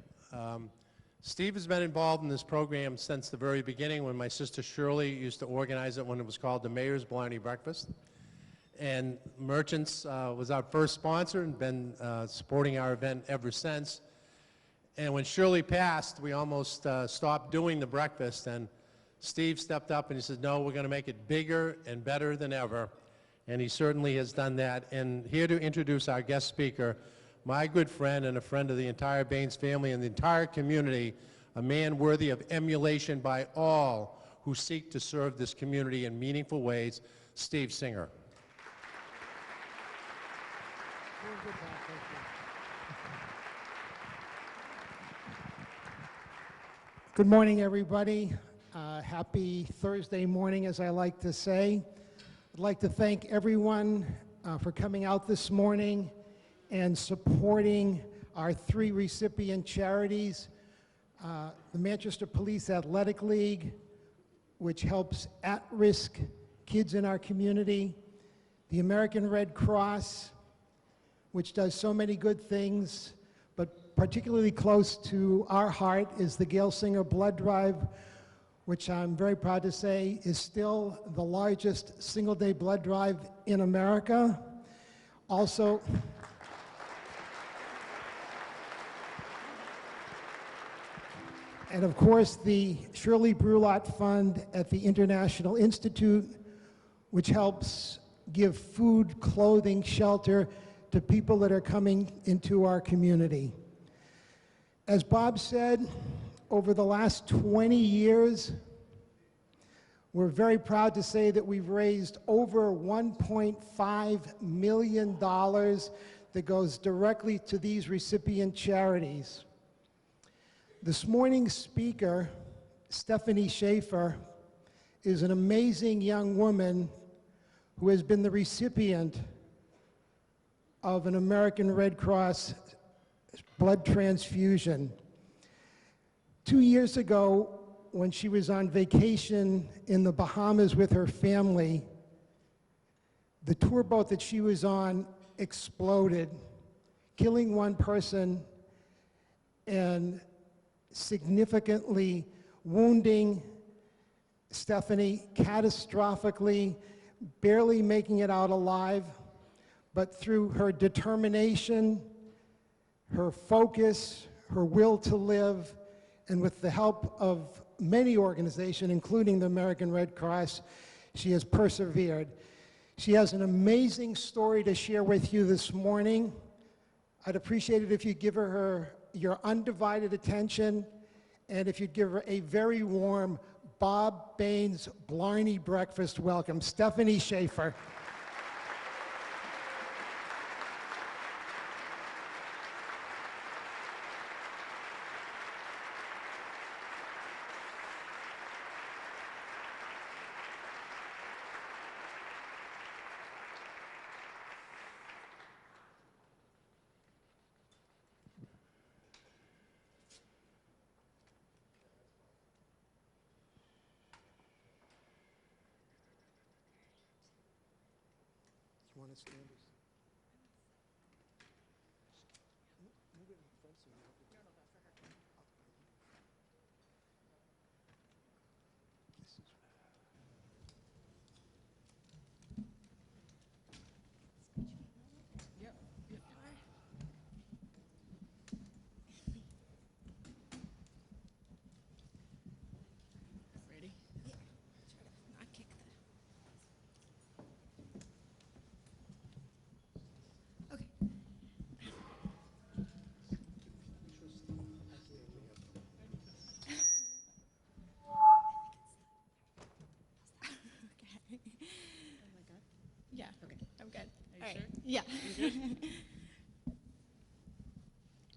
S1: Steve has been involved in this program since the very beginning, when my sister Shirley used to organize it when it was called the Mayor's Blarney Breakfast. And Merchants was our first sponsor and been supporting our event ever since. And when Shirley passed, we almost stopped doing the breakfast, and Steve stepped up and he said, no, we're going to make it bigger and better than ever. And he certainly has done that. And here to introduce our guest speaker, my good friend and a friend of the entire Baines family and the entire community, a man worthy of emulation by all who seek to serve this community in meaningful ways, Steve Singer.
S3: Good morning, everybody. Happy Thursday morning, as I like to say. I'd like to thank everyone for coming out this morning and supporting our 3 recipient charities. The Manchester Police Athletic League, which helps at-risk kids in our community. The American Red Cross, which does so many good things, but particularly close to our heart is the Gail Singer Blood Drive, which I'm very proud to say is still the largest single-day blood drive in America. Also, and of course, the Shirley Brulot Fund at the International Institute, which helps give food, clothing, shelter to people that are coming into our community. As Bob said, over the last 20 years, we're very proud to say that we've raised over $1.5 million that goes directly to these recipient charities. This morning's speaker, Stephanie Schaefer, is an amazing young woman who has been the recipient of an American Red Cross blood transfusion. 2 years ago, when she was on vacation in the Bahamas with her family, the tour boat that she was on exploded, killing one person and significantly wounding Stephanie catastrophically, barely making it out alive. But through her determination, her focus, her will to live, and with the help of many organizations, including the American Red Cross, she has persevered. She has an amazing story to share with you this morning. I'd appreciate it if you'd give her your undivided attention, and if you'd give her a very warm Bob Baines Blarney breakfast welcome. Stephanie Schaefer. Want to stand or
S2: Yeah. Okay. I'm good. All right. Sure? Yeah.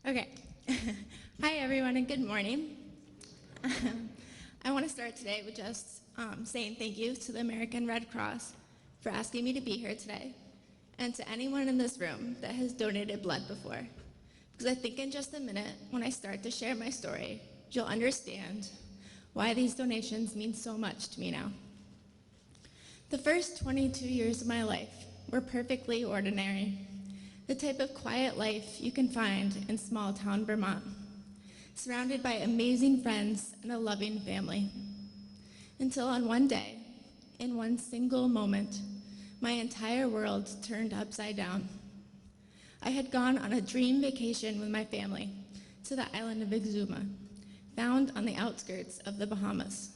S2: Okay. Hi, everyone, and good morning. I want to start today with just saying thank you to the American Red Cross for asking me to be here today, and to anyone in this room that has donated blood before. Because I think in just a minute, when I start to share my story, you'll understand why these donations mean so much to me now. The first 22 years of my life were perfectly ordinary, the type of quiet life you can find in small-town Vermont, surrounded by amazing friends and a loving family. Until on one day, in one single moment, my entire world turned upside down. I had gone on a dream vacation with my family to the island of Exuma, found on the outskirts of the Bahamas.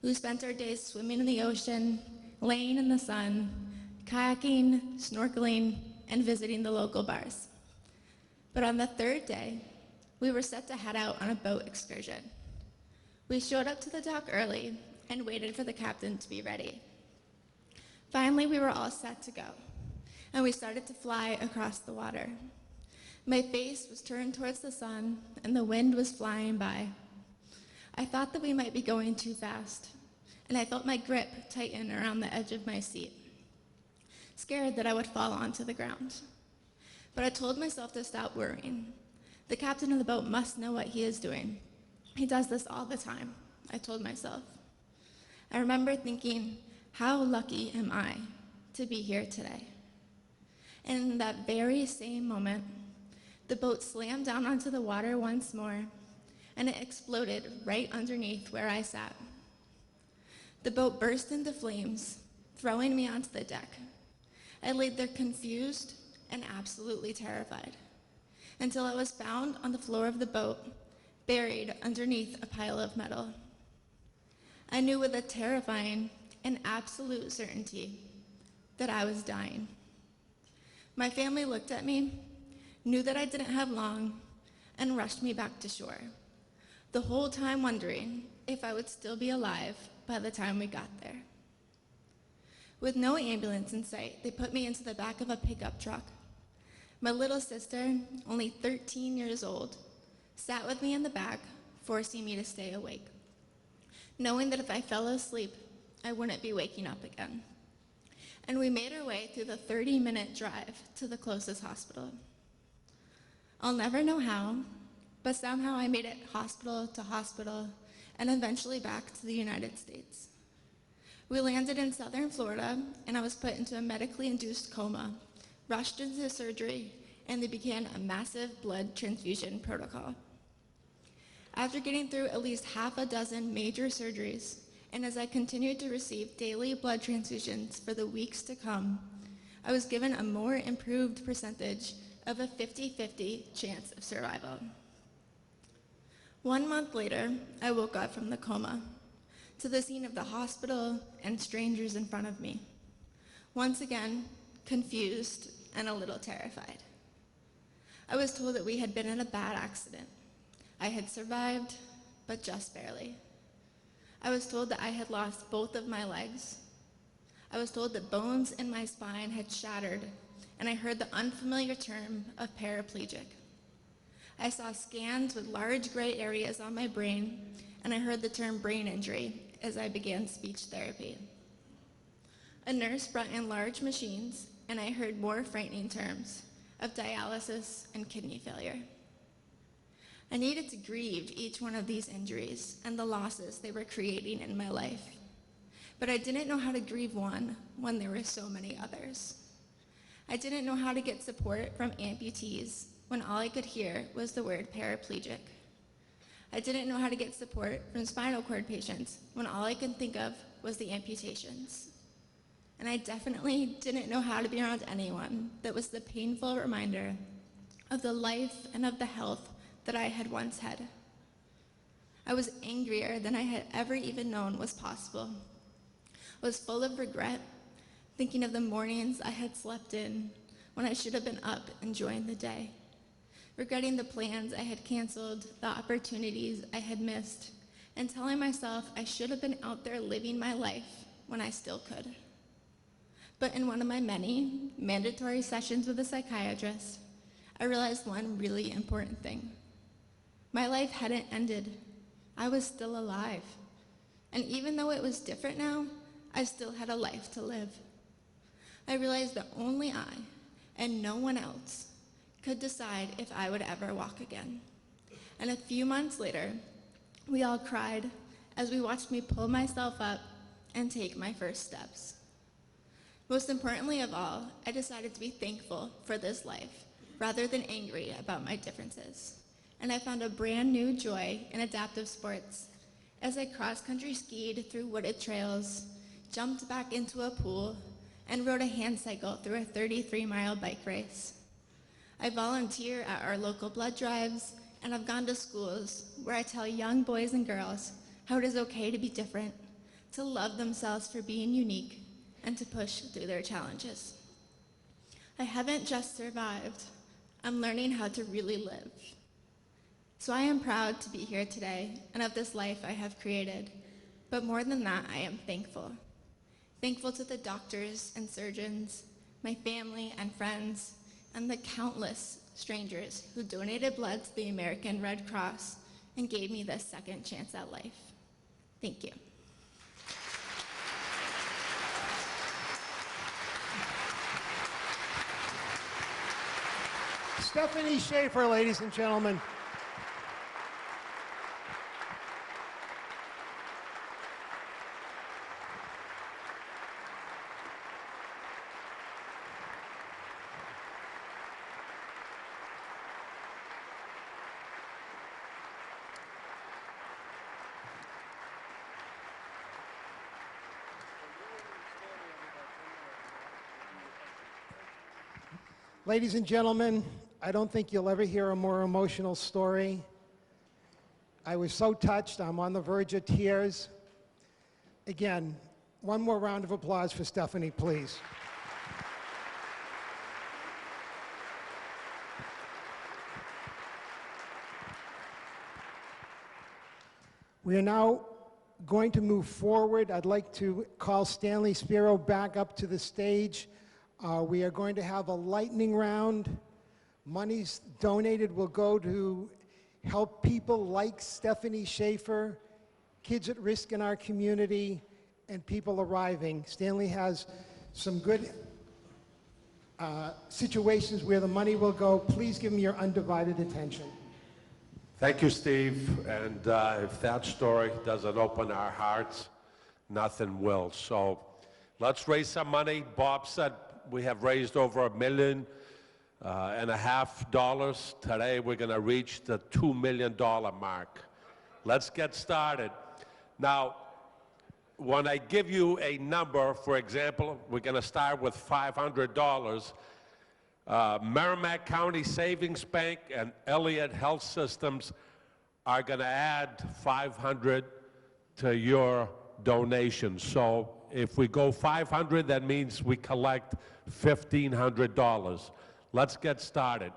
S2: We spent our days swimming in the ocean, laying in the sun, kayaking, snorkeling, and visiting the local bars. But on the third day, we were set to head out on a boat excursion. We showed up to the dock early and waited for the captain to be ready. Finally, we were all set to go, and we started to fly across the water. My face was turned towards the sun, and the wind was flying by. I thought that we might be going too fast, and I felt my grip tighten around the edge of my seat, scared that I would fall onto the ground. But I told myself to stop worrying. The captain of the boat must know what he is doing. He does this all the time, I told myself. I remember thinking, how lucky am I to be here today? And in that very same moment, the boat slammed down onto the water once more, and it exploded right underneath where I sat. The boat burst into flames, throwing me onto the deck. I laid there confused and absolutely terrified, until I was found on the floor of the boat, buried underneath a pile of metal. I knew with a terrifying and absolute certainty that I was dying. My family looked at me, knew that I didn't have long, and rushed me back to shore, the whole time wondering if I would still be alive by the time we got there. With no ambulance in sight, they put me into the back of a pickup truck. My little sister, only 13 years old, sat with me in the back, forcing me to stay awake, knowing that if I fell asleep, I wouldn't be waking up again. And we made our way through the 30-minute drive to the closest hospital. I'll never know how, but somehow I made it hospital to hospital and eventually back to the United States. We landed in southern Florida, and I was put into a medically induced coma, rushed into surgery, and they began a massive blood transfusion protocol. After getting through at least half a dozen major surgeries, and as I continued to receive daily blood transfusions for the weeks to come, I was given a more improved percentage of a 50-50 chance of survival. 1 month later, I woke up from the coma, to the scene of the hospital and strangers in front of me. Once again, confused and a little terrified. I was told that we had been in a bad accident. I had survived, but just barely. I was told that I had lost both of my legs. I was told that bones in my spine had shattered, and I heard the unfamiliar term of paraplegic. I saw scans with large gray areas on my brain, and I heard the term brain injury as I began speech therapy. A nurse brought in large machines, and I heard more frightening terms of dialysis and kidney failure. I needed to grieve each one of these injuries and the losses they were creating in my life. But I didn't know how to grieve one when there were so many others. I didn't know how to get support from amputees when all I could hear was the word paraplegic. I didn't know how to get support from spinal cord patients when all I could think of was the amputations. And I definitely didn't know how to be around anyone that was the painful reminder of the life and of the health that I had once had. I was angrier than I had ever even known was possible. I was full of regret, thinking of the mornings I had slept in when I should have been up enjoying the day, regretting the plans I had canceled, the opportunities I had missed, and telling myself I should have been out there living my life when I still could. But in one of my many mandatory sessions with a psychiatrist, I realized one really important thing. My life hadn't ended. I was still alive. And even though it was different now, I still had a life to live. I realized that only I, and no one else, could decide if I would ever walk again. And a few months later, we all cried as we watched me pull myself up and take my first steps. Most importantly of all, I decided to be thankful for this life rather than angry about my differences. And I found a brand new joy in adaptive sports as I cross-country skied through wooded trails, jumped back into a pool, and rode a hand cycle through a 33-mile bike race. I volunteer at our local blood drives, and I've gone to schools where I tell young boys and girls how it is okay to be different, to love themselves for being unique, and to push through their challenges. I haven't just survived, I'm learning how to really live. So I am proud to be here today and of this life I have created, but more than that, I am thankful. Thankful to the doctors and surgeons, my family and friends, and the countless strangers who donated blood to the American Red Cross
S14: and gave me this second chance at life. Thank you.
S3: Stephanie Schaefer, ladies and gentlemen. Ladies and gentlemen, I don't think you'll ever hear a more emotional story. I was so touched, I'm on the verge of tears. Again, one more round of applause for Stephanie, please. We are now going to move forward. I'd like to call Stanley Spiro back up to the stage. We are going to have a lightning round. Monies donated will go to help people like Stephanie Schaefer, kids at risk in our community, and people arriving. Stanley has some good situations where the money will go. Please give him your undivided attention.
S9: Thank you, Steve. And if that story doesn't open our hearts, nothing will. So let's raise some money. Bob said we have raised over $1.5 million. Today we're going to reach the $2 million mark. Let's get started. Now, when I give you a number, for example, we're going to start with $500. Merrimack County Savings Bank and Elliott Health Systems are going to add $500 to your donation. So if we go $500, that means we collect $1,500. Let's get started.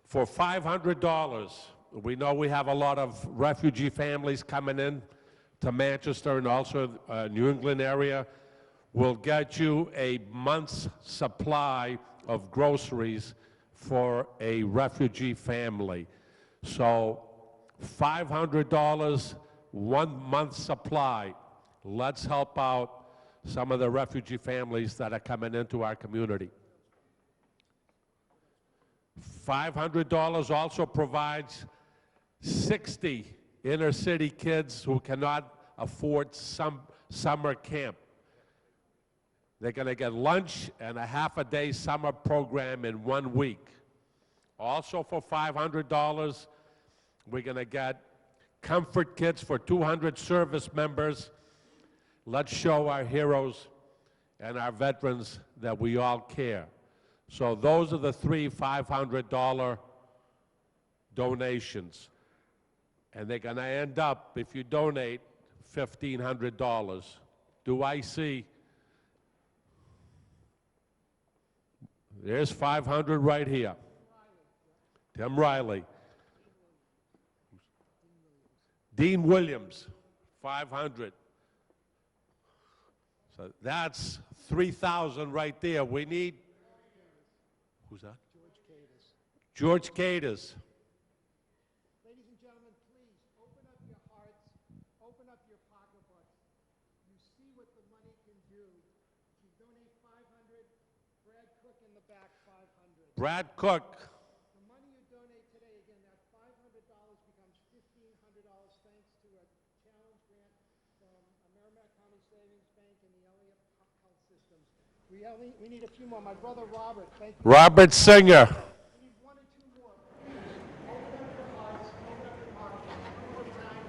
S9: For $500, we know we have a lot of refugee families coming in to Manchester and also New England area. We'll get you a month's supply of groceries for a refugee family. So $500, 1 month supply. Let's help out some of the refugee families that are coming into our community. $500 also provides 60 inner city kids who cannot afford some summer camp. They're going to get lunch and a half-a-day summer program in 1 week. Also for $500, we're going to get comfort kits for 200 service members. Let's show our heroes and our veterans that we all care. So those are the three $500 donations. And they're going to end up, if you donate, $1,500. Do I see? There's 500 right here. Tim Riley. Dean Williams, 500. So that's 3,000 right there. We need, who's that? George Cadis.
S3: Ladies and gentlemen, please open up your hearts, open up your pocketbooks. You see what the money can do. If you donate $500, Brad Cook in the back, $500.
S9: Brad Cook.
S3: The money you donate today, again, that $500 becomes $1,500 thanks to a challenge grant from Merrimack County Savings Bank and the Elliott Health Systems. We need a few more. My brother Robert, thank you.
S9: Robert Singer.
S3: We need one or two more. Open up your hearts, open up your hearts. One more time.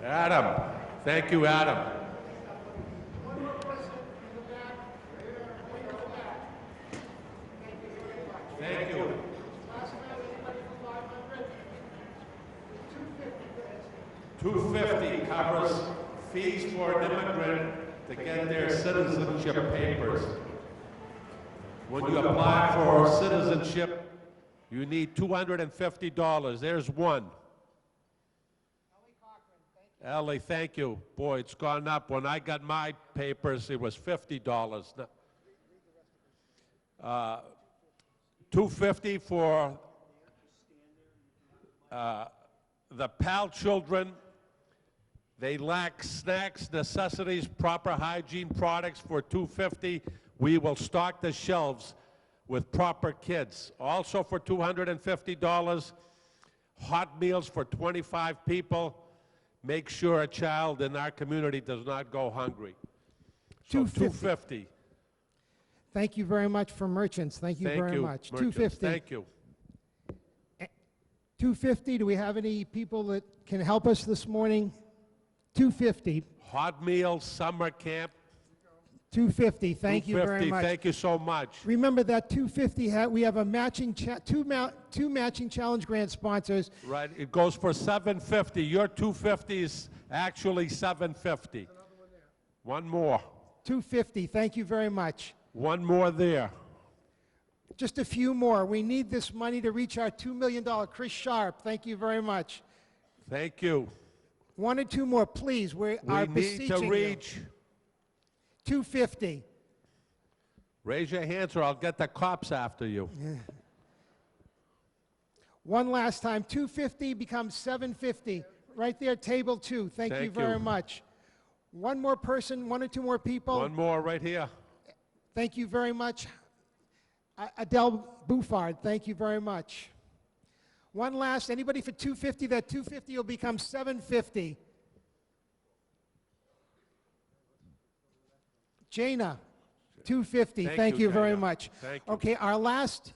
S9: Adam. Thank you, Adam.
S3: One more person in the back. Way to the back. Thank you very much.
S9: Thank you.
S3: Last night, anybody for 500? 250.
S9: 250 covers fees for an immigrant to get their citizenship papers. When you apply for citizenship, you need $250. There's one. Ellie, thank you. Boy, it's gone up. When I got my papers, it was $50. $250 for the PAL children. They lack snacks, necessities, proper hygiene products for $250. We will stock the shelves with proper kids. Also for $250, hot meals for 25 people. Make sure a child in our community does not go hungry. So $250.
S15: Thank you very much for merchants. Thank you very much.
S9: Merchants.
S15: $250.
S9: Thank you.
S15: $250. Do we have any people that can help us this morning? $250.
S9: Hot meals, summer camp.
S15: $250. Thank you very much.
S9: Thank you so much.
S15: Remember that $250. We have a matching two matching challenge grant sponsors.
S9: Right. It goes for $750. Your $250 is actually $750. One more.
S15: $250. Thank you very much.
S9: One more there.
S15: Just a few more. We need this money to reach our $2 million. Chris Sharp, thank you very much.
S9: Thank you.
S15: One or two more, please. We
S9: need to reach
S15: $250.
S9: Raise your hands or I'll get the cops after you.
S15: One last time. $250 becomes $750. Right there, table 2. Thank you very much. One more person, one or two more people.
S9: One more right here.
S15: Thank you very much. Adele Buffard, thank you very much. One last, anybody for $250? That $250 will become $750. Jana, $250. Thank you very much.
S9: Thank you.
S15: Okay, our last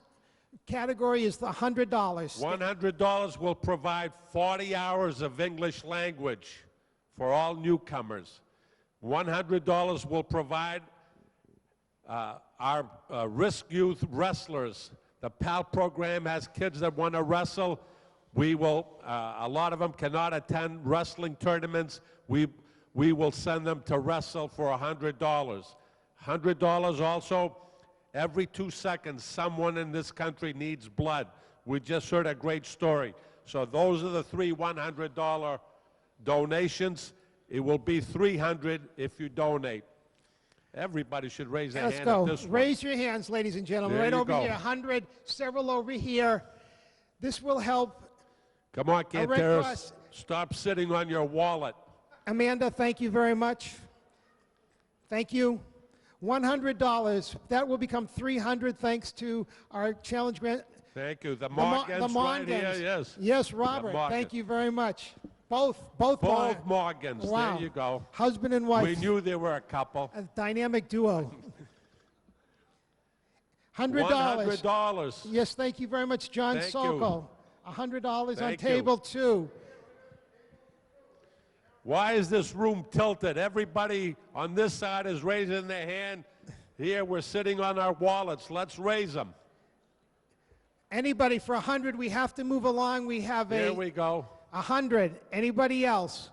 S15: category is the $100.
S9: $100 will provide 40 hours of English language for all newcomers. $100 will provide our risk youth wrestlers. The PAL program has kids that want to wrestle. We will, a lot of them cannot attend wrestling tournaments. We will send them to wrestle for $100. $100 also, every 2 seconds, someone in this country needs blood. We just heard a great story. So those are the three $100 donations. It will be $300 if you donate. Everybody should raise their hand at this one.
S15: Raise your hands, ladies and gentlemen. Right over here, 100, several over here. This will help.
S9: Come on, Canteros. Stop sitting on your wallet.
S15: Amanda, thank you very much. Thank you. $100. That will become $300 thanks to our challenge grant.
S9: Thank you. The Morgans right here, yes.
S15: Yes, Robert. Thank you very much. Both
S9: Morgans.
S15: Wow.
S9: There you go.
S15: Husband and wife.
S9: We knew there were a couple.
S15: A dynamic duo. $100.
S9: $100.
S15: Yes, thank you very much, John
S9: Thank
S15: Sokol. $100 on
S9: you.
S15: table 2.
S9: Why is this room tilted? Everybody on this side is raising their hand. Here we're sitting on our wallets. Let's raise them.
S15: Anybody for 100? We have to move along. We have
S9: There we go.
S15: 100. Anybody else?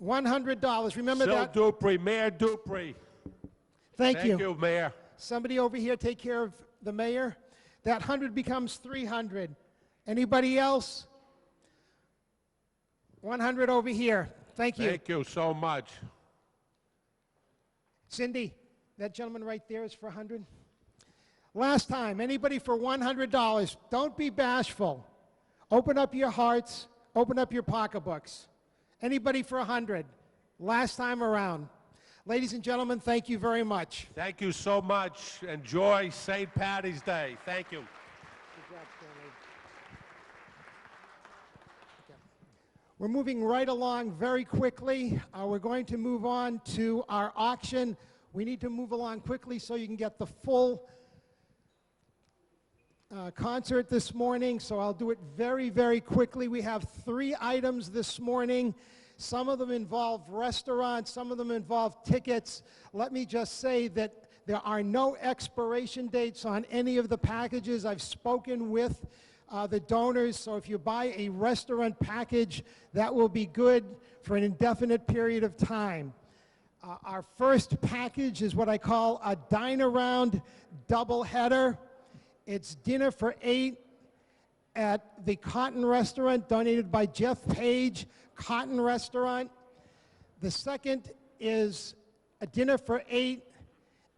S15: $100. Remember that.
S9: Dupree, Mayor Dupree.
S15: Thank you.
S9: Thank you, Mayor.
S15: Somebody over here take care of the mayor. That 100 becomes 300. Anybody else? 100 over here. Thank you.
S9: Thank you so much.
S15: Cindy, that gentleman right there is for 100. Last time, anybody for $100? Don't be bashful. Open up your hearts. Open up your pocketbooks. Anybody for 100? Last time around. Ladies and gentlemen, thank you very much.
S9: Thank you so much. Enjoy St. Patty's Day. Thank you.
S15: We're moving right along very quickly. We're going to move on to our auction. We need to move along quickly so you can get the full concert this morning, so I'll do it very, very quickly. We have 3 items this morning. Some of them involve restaurants, some of them involve tickets. Let me just say that there are no expiration dates on any of the packages. I've spoken with the donors, so if you buy a restaurant package, that will be good for an indefinite period of time. Our first package is what I call a dine-around double-header. It's dinner for 8 at the Cotton Restaurant, donated by Jeff Page, Cotton Restaurant. The second is a dinner for 8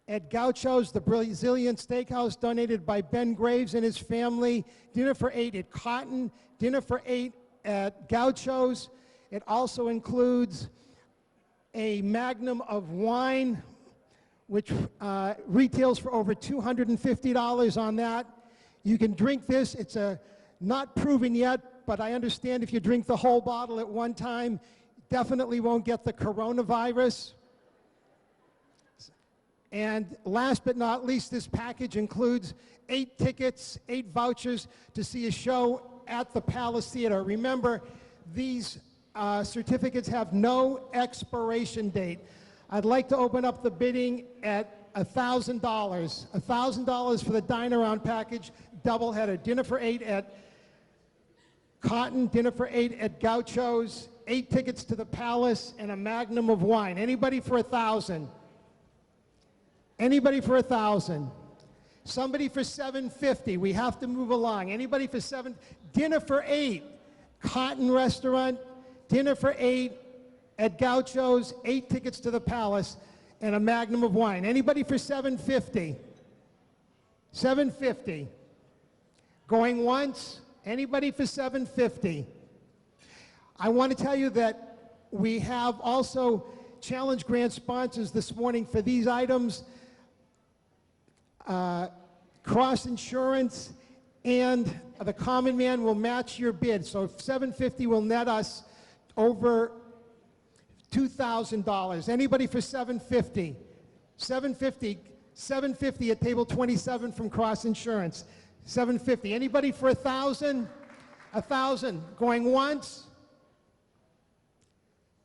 S15: at Gaucho's, the Brazilian Steakhouse, donated by Ben Graves and his family. Dinner for 8 at Cotton. Dinner for 8 at Gaucho's. It also includes a magnum of wine, which retails for over $250 on that. You can drink this. It's not proven yet, but I understand if you drink the whole bottle at one time, definitely won't get the coronavirus. And last but not least, this package includes 8 tickets, 8 vouchers to see a show at the Palace Theater. Remember, these certificates have no expiration date. I'd like to open up the bidding at $1,000. $1,000 for the dine-around package, doubleheader. Dinner for 8 at Cotton, dinner for 8 at Gaucho's, 8 tickets to the Palace, and a magnum of wine. Anybody for $1,000? Anybody for $1,000? Somebody for $750. We have to move along. Anybody for $7? Dinner for 8, Cotton Restaurant. Dinner for 8 at Gaucho's, 8 tickets to the Palace, and a magnum of wine. Anybody for $750? $750. Going once? Anybody for $750? I want to tell you that we have also challenge grant sponsors this morning for these items. Cross Insurance and the Common Man will match your bid. So $750 will net us over $2,000. Anybody for $750? $750. $750 at table 27 from Cross Insurance. $750. Anybody for $1,000? $1,000. Going once?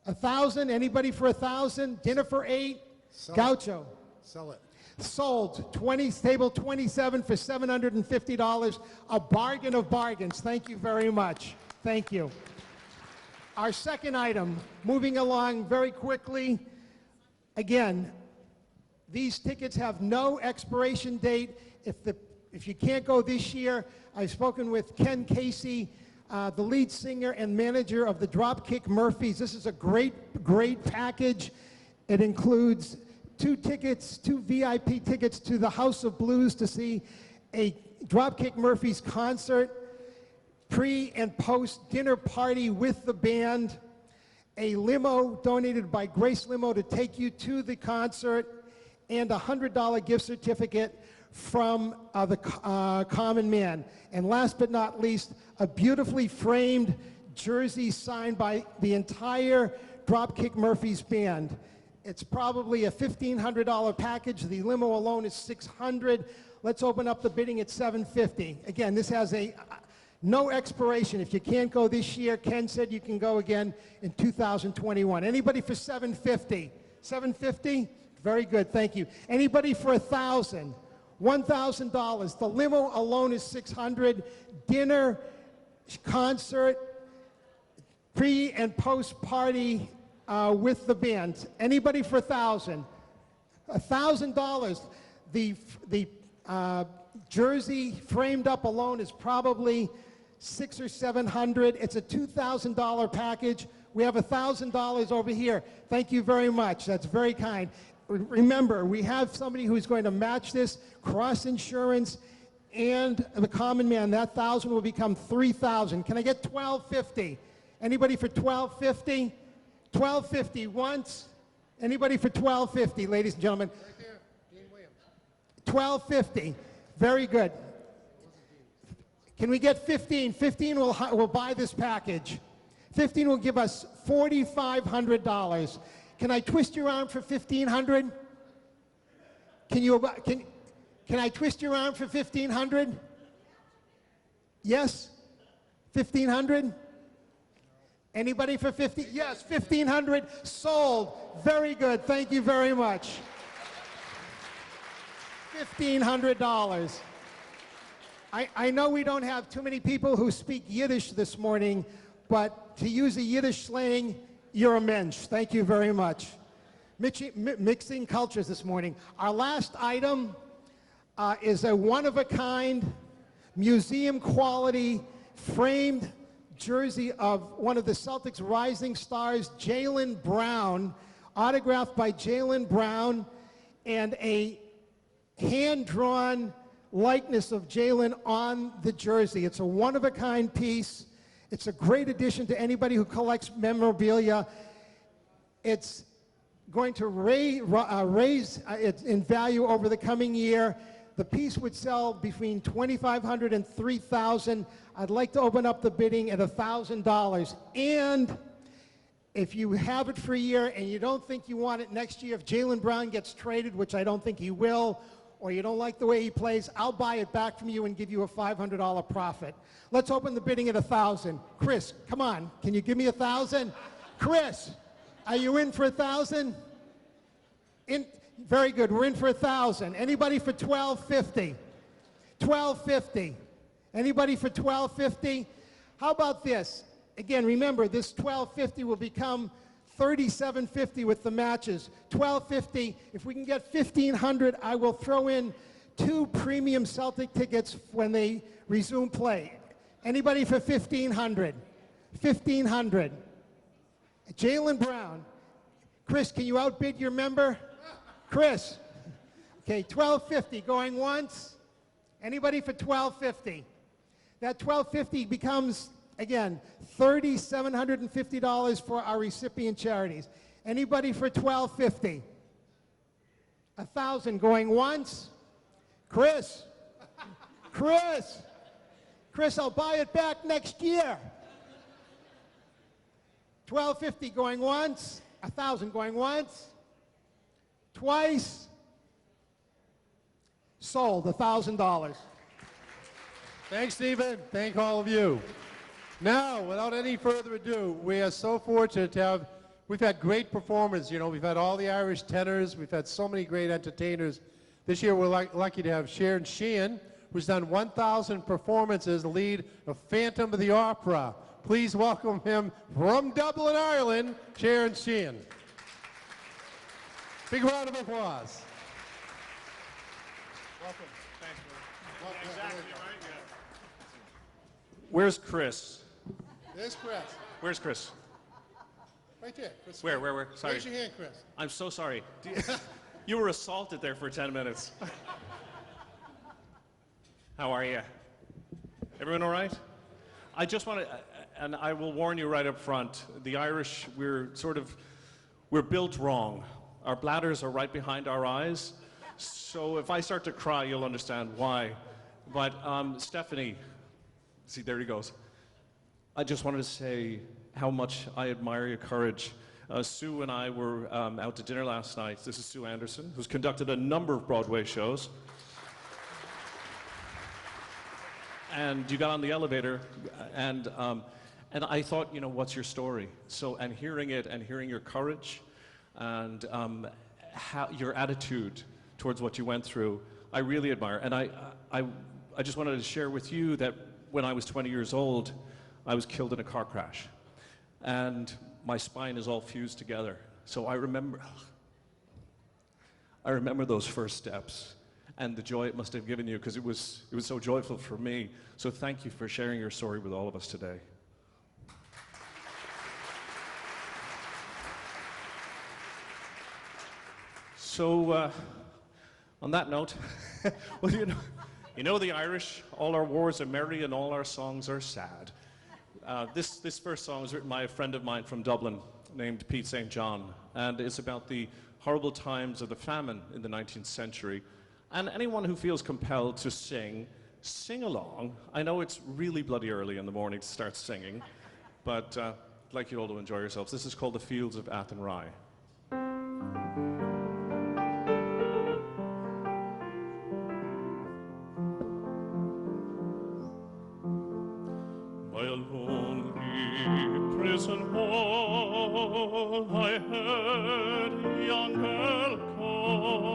S15: $1,000. Anybody for $1,000? Dinner for 8. Gaucho.
S1: Sell it.
S15: Sold. Table 27 for $750. A bargain of bargains. Thank you very much. Thank you. Our second item, moving along very quickly. Again, these tickets have no expiration date. If you can't go this year, I've spoken with Ken Casey, the lead singer and manager of the Dropkick Murphys. This is a great, great package. It includes 2 tickets, 2 VIP tickets to the House of Blues to see a Dropkick Murphys concert, pre and post dinner party with the band, a limo donated by Grace Limo to take you to the concert, and a $100 gift certificate from the Common Man. And last but not least, a beautifully framed jersey signed by the entire Dropkick Murphys band. It's probably a $1,500 package. The limo alone is $600. Let's open up the bidding at $750. Again, this has no expiration. If you can't go this year, Ken said you can go again in 2021. Anybody for $750? $750? Very good, thank you. Anybody for $1,000? $1,000. The limo alone is $600. Dinner, concert, pre and post party with the band. Anybody for $1,000? $1,000. The jersey framed up alone is probably $600 or $700. It's a $2,000 package. We have $1,000 over here. Thank you very much. That's very kind. Remember, we have somebody who's going to match this, Cross Insurance and the Common Man. That $1,000 will become $3,000. Can I get $1,250? Anybody for $1,250? $1,250 once. Anybody for $1,250, ladies and gentlemen? Right there, Dean Williams. $1,250. Very good. Can we get 15? 15 will buy this package. 15 will give us $4,500. Can I twist your arm for $1,500? Can I twist your arm for $1,500? Yes? $1,500? Anybody for 50? Yes, $1,500 sold. Very good. Thank you very much. $1,500. I know we don't have too many people who speak Yiddish this morning, but to use a Yiddish slang, you're a mensch. Thank you very much. Mixing cultures this morning. Our last item is a one-of-a-kind, museum-quality, framed jersey of one of the Celtics' rising stars, Jaylen Brown, autographed by Jaylen Brown, and a hand-drawn likeness of Jalen on the jersey. It's a one-of-a-kind piece. It's a great addition to anybody who collects memorabilia. It's going to raise it in value over the coming year. The piece would sell between $2,500 and $3,000. I'd like to open up the bidding at $1,000. And if you have it for a year and you don't think you want it next year, if Jaylen Brown gets traded, which I don't think he will, or you don't like the way he plays, I'll buy it back from you and give you a $500 profit. Let's open the bidding at $1,000. Chris, come on, can you give me $1,000? Chris, are you in for $1,000? Very good, we're in for $1,000. Anybody for $1,250? $1,250. Anybody for $1,250? How about this? Again, remember, this $1,250 will become $3,750 with the matches. $1,250. If we can get $1,500, I will throw in 2 premium Celtic tickets when they resume play. Anybody for $1,500? $1,500. Jaylen Brown. Chris, can you outbid your member? Chris. Okay, $1,250 going once. Anybody for $1,250? That $1,250 becomes, again, $3,750 for our recipient charities. Anybody for $1,250? $1,000 going once. Chris. Chris. Chris, I'll buy it back next year. $1,250 going once. $1,000 going once. Twice. Sold. $1,000.
S1: Thanks, Stephen. Thank all of you. Now, without any further ado, we are so fortunate to have, we've had great performers. You know, we've had all the Irish tenors. We've had so many great entertainers. This year, we're lucky to have Sharon Sheehan, who's done 1,000 performances, lead of Phantom of the Opera. Please welcome him from Dublin, Ireland, Sharon Sheehan. Big round of applause.
S16: Welcome. Thanks, brother. Exactly right, yeah. Where's Chris?
S1: There's Chris.
S16: Where's Chris?
S1: Right there. Chris.
S16: Where? Sorry.
S1: Raise your hand, Chris.
S16: I'm so sorry. You were assaulted there for 10 minutes. How are you? Everyone all right? I just want to, and I will warn you right up front, the Irish, we're built wrong. Our bladders are right behind our eyes. So if I start to cry, you'll understand why. But Stephanie, see, there he goes. I just wanted to say how much I admire your courage. Sue and I were out to dinner last night. This is Sue Anderson, who's conducted a number of Broadway shows. And you got on the elevator, and I thought, you know, what's your story? So, and hearing it, and hearing your courage, and your attitude towards what you went through, I really admire. And I just wanted to share with you that when I was 20 years old, I was killed in a car crash. And my spine is all fused together. So I remember those first steps and the joy it must have given you, because it was so joyful for me. So thank you for sharing your story with all of us today. So, on that note, well, you know the Irish, all our wars are merry and all our songs are sad. This first song was written by a friend of mine from Dublin named Pete St. John, and it's about the horrible times of the famine in the 19th century. And anyone who feels compelled to sing along. I know it's really bloody early in the morning to start singing, but I'd like you all to enjoy yourselves. This is called The Fields of Athenry.
S17: Prison wall, I heard a young girl calling.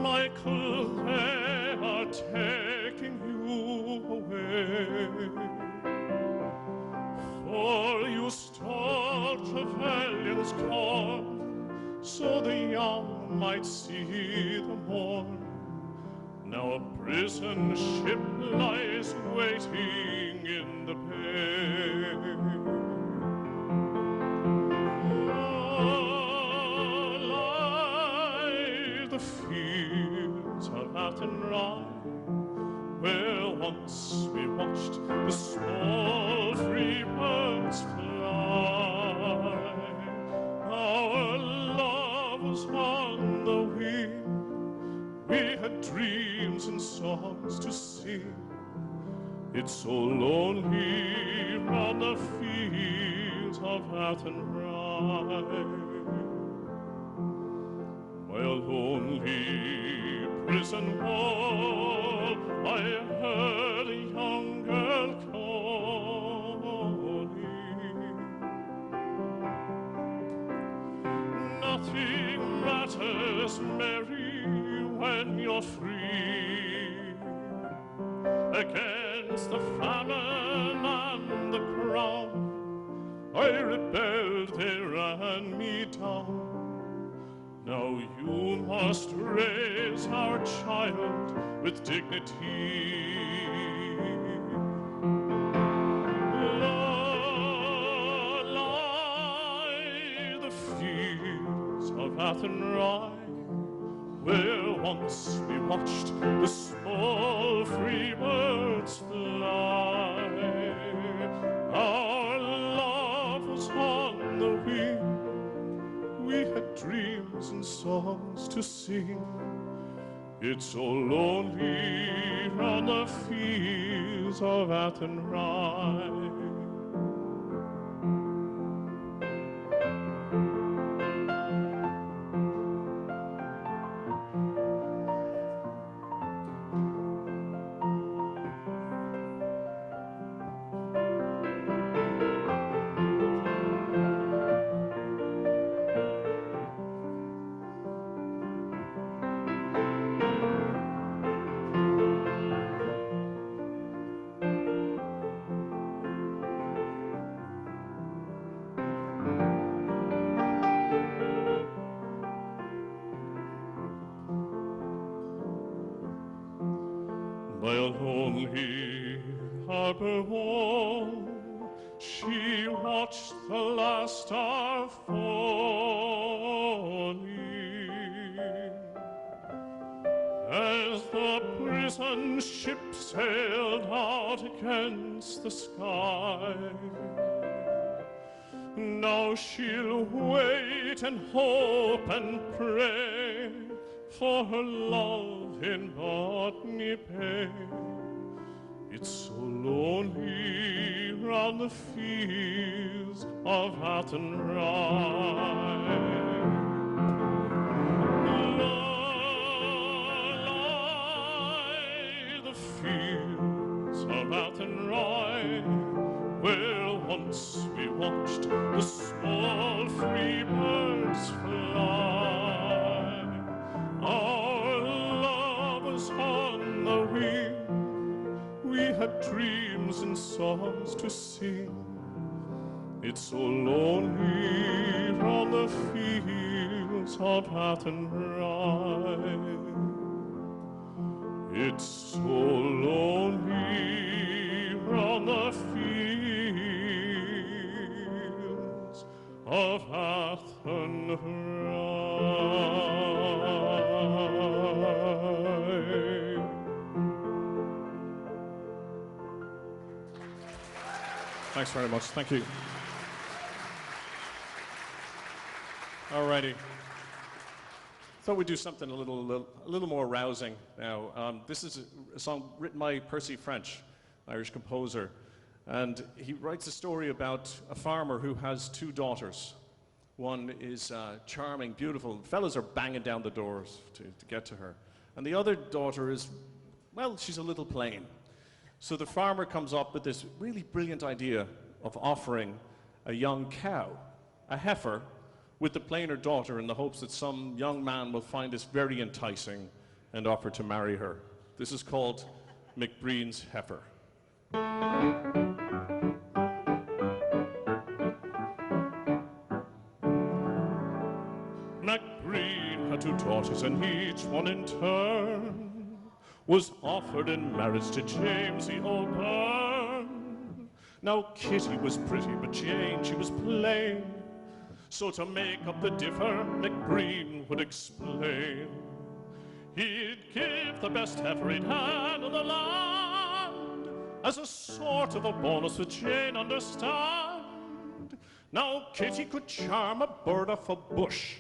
S17: Michael, they are taking you away, for you stole Trevelyan's corn, so the young might see the morn. Now a prison ship lies waiting in the bay. we watched the small free birds fly. Our love was on the wing, we had dreams and songs to sing. It's so lonely round the fields of Athenry. By a lonely prison wall, I heard a young girl calling. Nothing matters, Mary, when you're free. Against the famine and the crown, I rebelled, they ran me down. Now you must raise our child with dignity. Lie the fields of Athenry, where once we watched the small free birds fly. Our love was on the wing, we had dreams and songs to sing. It's so lonely round the fields of Athenry. By a lonely harbor wall, she watched the last star falling. As the prison ship sailed out against the sky, now she'll wait and hope and pray for her love in Blarney Bay. It's so lonely round the fields of Athenry. Lie the fields of Athenry, where once we watched the small free birds fly. Our love was on the wing, we had dreams and songs to sing. It's so lonely round the fields of Athenry. It's so lonely round the fields of Athenry.
S16: Thanks very much. Thank you. All righty. Thought we'd do something a little more rousing now. This is a song written by Percy French, Irish composer, and he writes a story about a farmer who has two daughters. One is charming, beautiful. Fellas are banging down the doors to get to her. And the other daughter is, well, she's a little plain. So the farmer comes up with this really brilliant idea of offering a young cow, a heifer, with the plainer daughter in the hopes that some young man will find this very enticing and offer to marry her. This is called McBreen's Heifer.
S17: McBreen had two daughters, and each one in turn was offered in marriage to James the O'Byrne. Now Kitty was pretty, but Jane, she was plain. So to make up the differ, McBreen would explain. He'd give the best heifer he'd had in the land, as a sort of a bonus with Jane, understand. Now Kitty could charm a bird off a bush,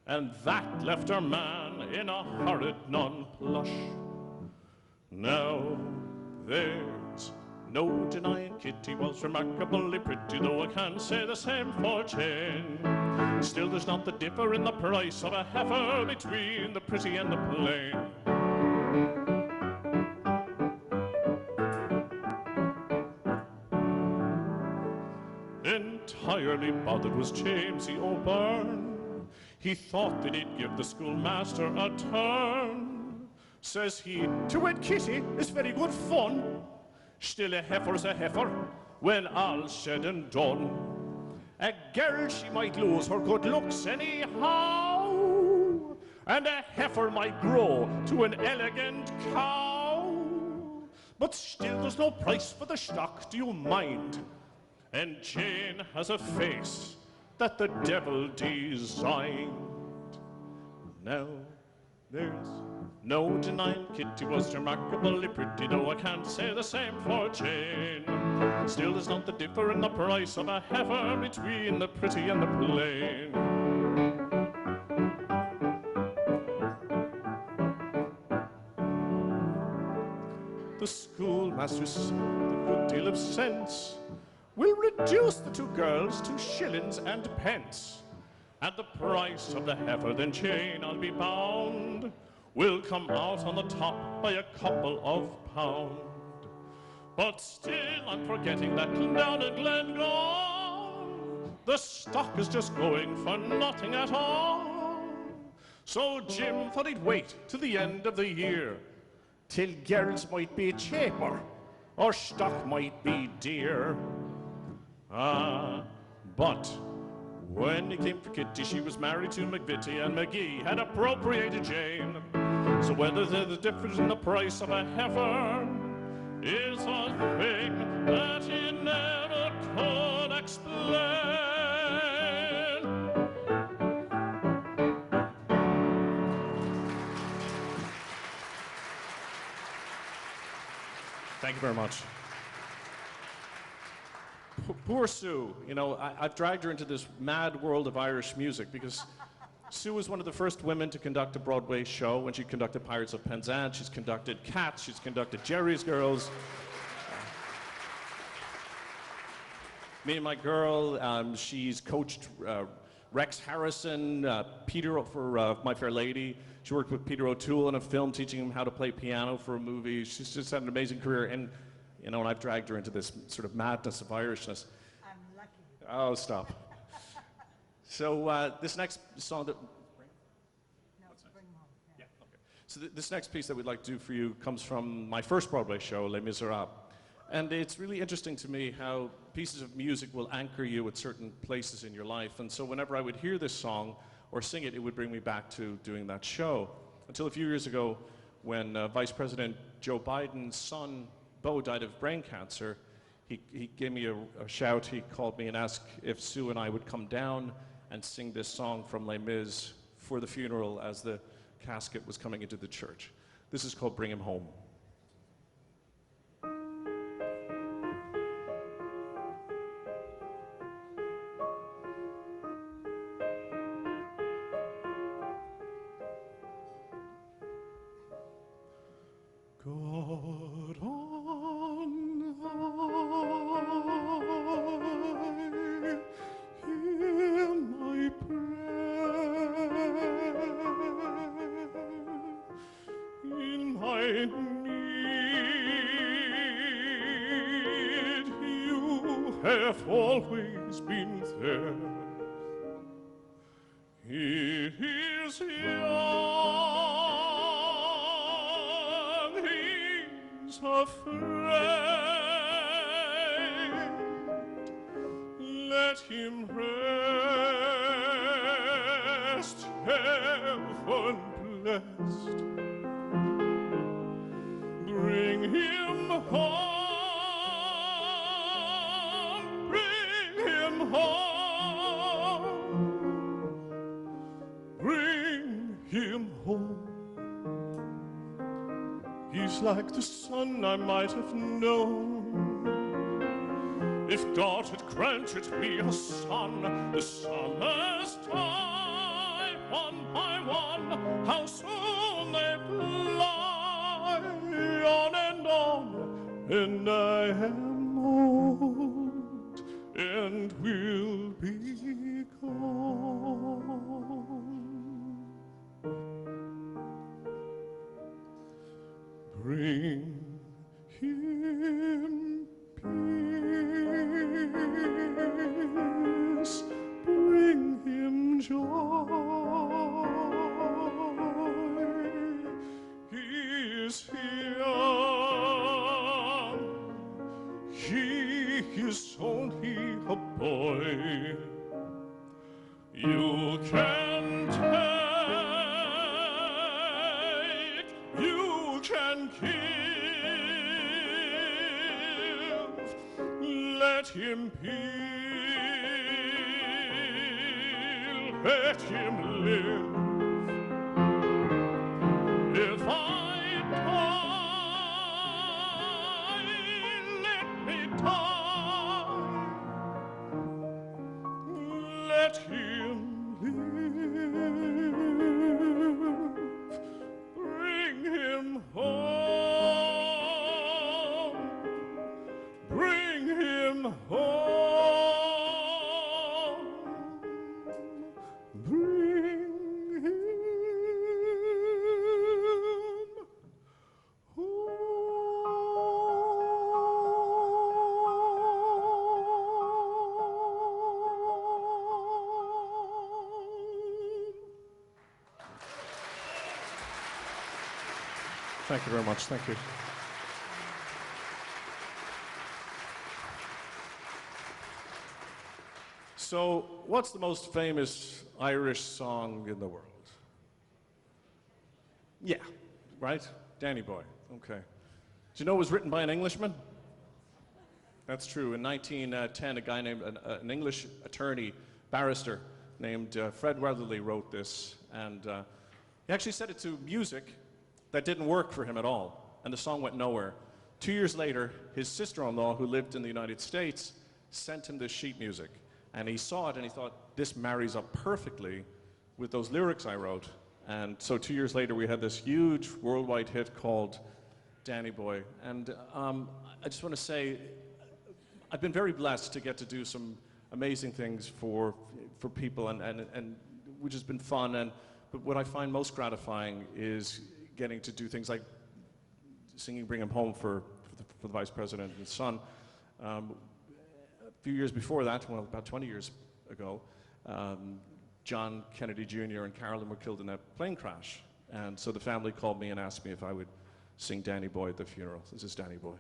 S17: and that left her man in a horrid non-plush. Now there's no denying Kitty was remarkably pretty, though I can't say the same for Jane. Still there's not the differ in the price of a heifer between the pretty and the plain. Entirely bothered was Jamesy O'Byrne. He thought that he'd give the schoolmaster a turn. Says he, to wed Kitty is very good fun. Still a heifer's a heifer when all's said and done. A girl, she might lose her good looks anyhow, and a heifer might grow to an elegant cow. But still there's no price for the stock, do you mind? And Jane has a face that the devil designed. Now there's no denying Kitty was remarkably pretty, though I can't say the same for Jane. Still there's not the differ in the price of a heifer between the pretty and the plain. The schoolmaster's a good deal of sense will reduce the two girls to shillings and pence. And the price of the heifer, then Jane, I'll be bound, will come out on the top by a couple of pound. But still I'm forgetting that down at Glengone, the stock is just going for nothing at all. So Jim thought he'd wait till the end of the year, till girls might be cheaper, or stock might be dear. But when it came for Kitty, she was married to McVitie, and McGee had appropriated Jane. So whether there's a difference in the price of a heifer is a thing that he never could explain.
S16: Thank you very much. Poor Sue. You know, I've dragged her into this mad world of Irish music because Sue was one of the first women to conduct a Broadway show. When she conducted Pirates of Penzance, she's conducted Cats, she's conducted Jerry's Girls. Me and My Girl, she's coached Rex Harrison, Peter for My Fair Lady. She worked with Peter O'Toole in a film teaching him how to play piano for a movie. She's just had an amazing career. And you know, and I've dragged her into this sort of madness of Irishness.
S18: I'm lucky.
S16: Oh, stop. So this next song that...
S18: No, bring them home.
S16: Yeah, okay. So this next piece that we'd like to do for you comes from my first Broadway show, Les Miserables. And it's really interesting to me how pieces of music will anchor you at certain places in your life. And so whenever I would hear this song or sing it, it would bring me back to doing that show. Until a few years ago, when Vice President Joe Biden's son, Bo, died of brain cancer, he gave me a shout. He called me and asked if Sue and I would come down and sing this song from Les Mis for the funeral as the casket was coming into the church. This is called Bring Him Home.
S17: God on high, hear my prayer. In my need, you have always been there. He is young, he's a friend. Let him rest, heaven blessed. Bring him home, bring him home, bring him home. He's like the sun I might have known. If God had granted me a son, the summers die one by one, how soon they fly on, and I am old and will be gone. Bring him peace, bring him joy. He is here, he is only a boy. You can take, you can give, let him heal, let him live. If I die, let me die, let him live. Bring him home, bring him home, bring him
S16: Thank you very much. Thank you. So, what's the most famous Irish song in the world? Yeah, right? Danny Boy. Okay. Do you know it was written by an Englishman? That's true. In 1910, a guy named, an English attorney, barrister, named Fred Weatherly wrote this, and he actually set it to music that didn't work for him at all, and the song went nowhere. 2 years later, his sister-in-law, who lived in the United States, sent him this sheet music, and he saw it and he thought, this marries up perfectly with those lyrics I wrote. And so 2 years later, we had this huge worldwide hit called Danny Boy. And I just want to say, I've been very blessed to get to do some amazing things for people, and which has been fun. But what I find most gratifying is getting to do things like singing Bring Him Home for the Vice President and his son. A few years before that, well, about 20 years ago, John Kennedy Jr. and Carolyn were killed in a plane crash. And so the family called me and asked me if I would sing Danny Boy at the funeral. This is Danny Boy.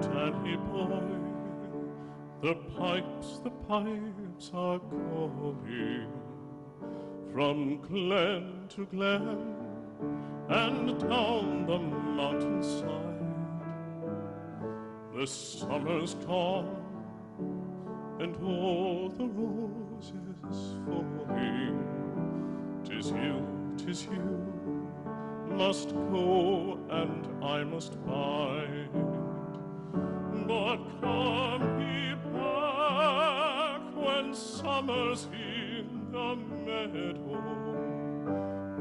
S17: Danny boy, the pipes are calling from glen to glen and down the mountainside. The summer's gone and all the roses falling. 'Tis you, must go and I must bide. But come he back when summer's in the meadow,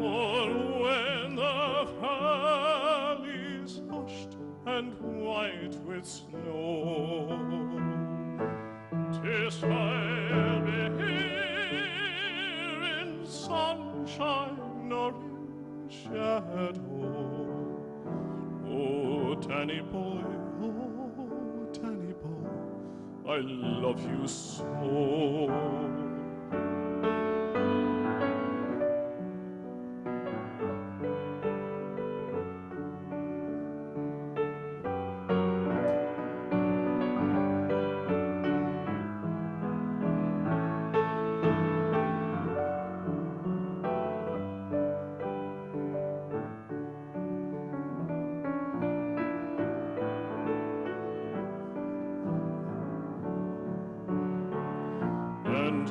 S17: or when the valley's hushed and white with snow. 'Tis I'll be here in sunshine or in shadow. Oh, Danny boy, I love you so.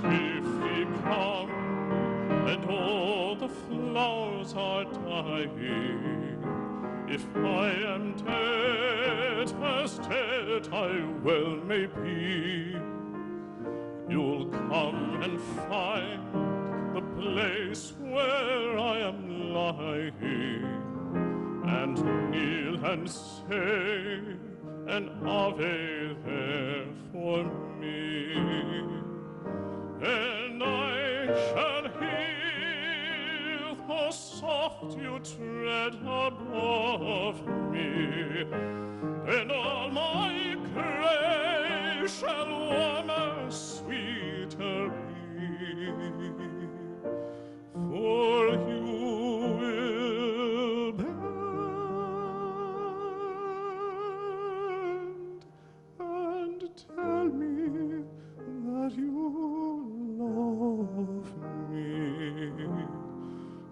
S17: if we come and all the flowers are dying, if I am dead, as dead I well may be, you'll come and find the place where I am lying, and kneel and say an Ave there for me, and I shall hear the soft you tread above me, and all my grace shall warmer, sweeter be, for you will bend and tell me that you love me,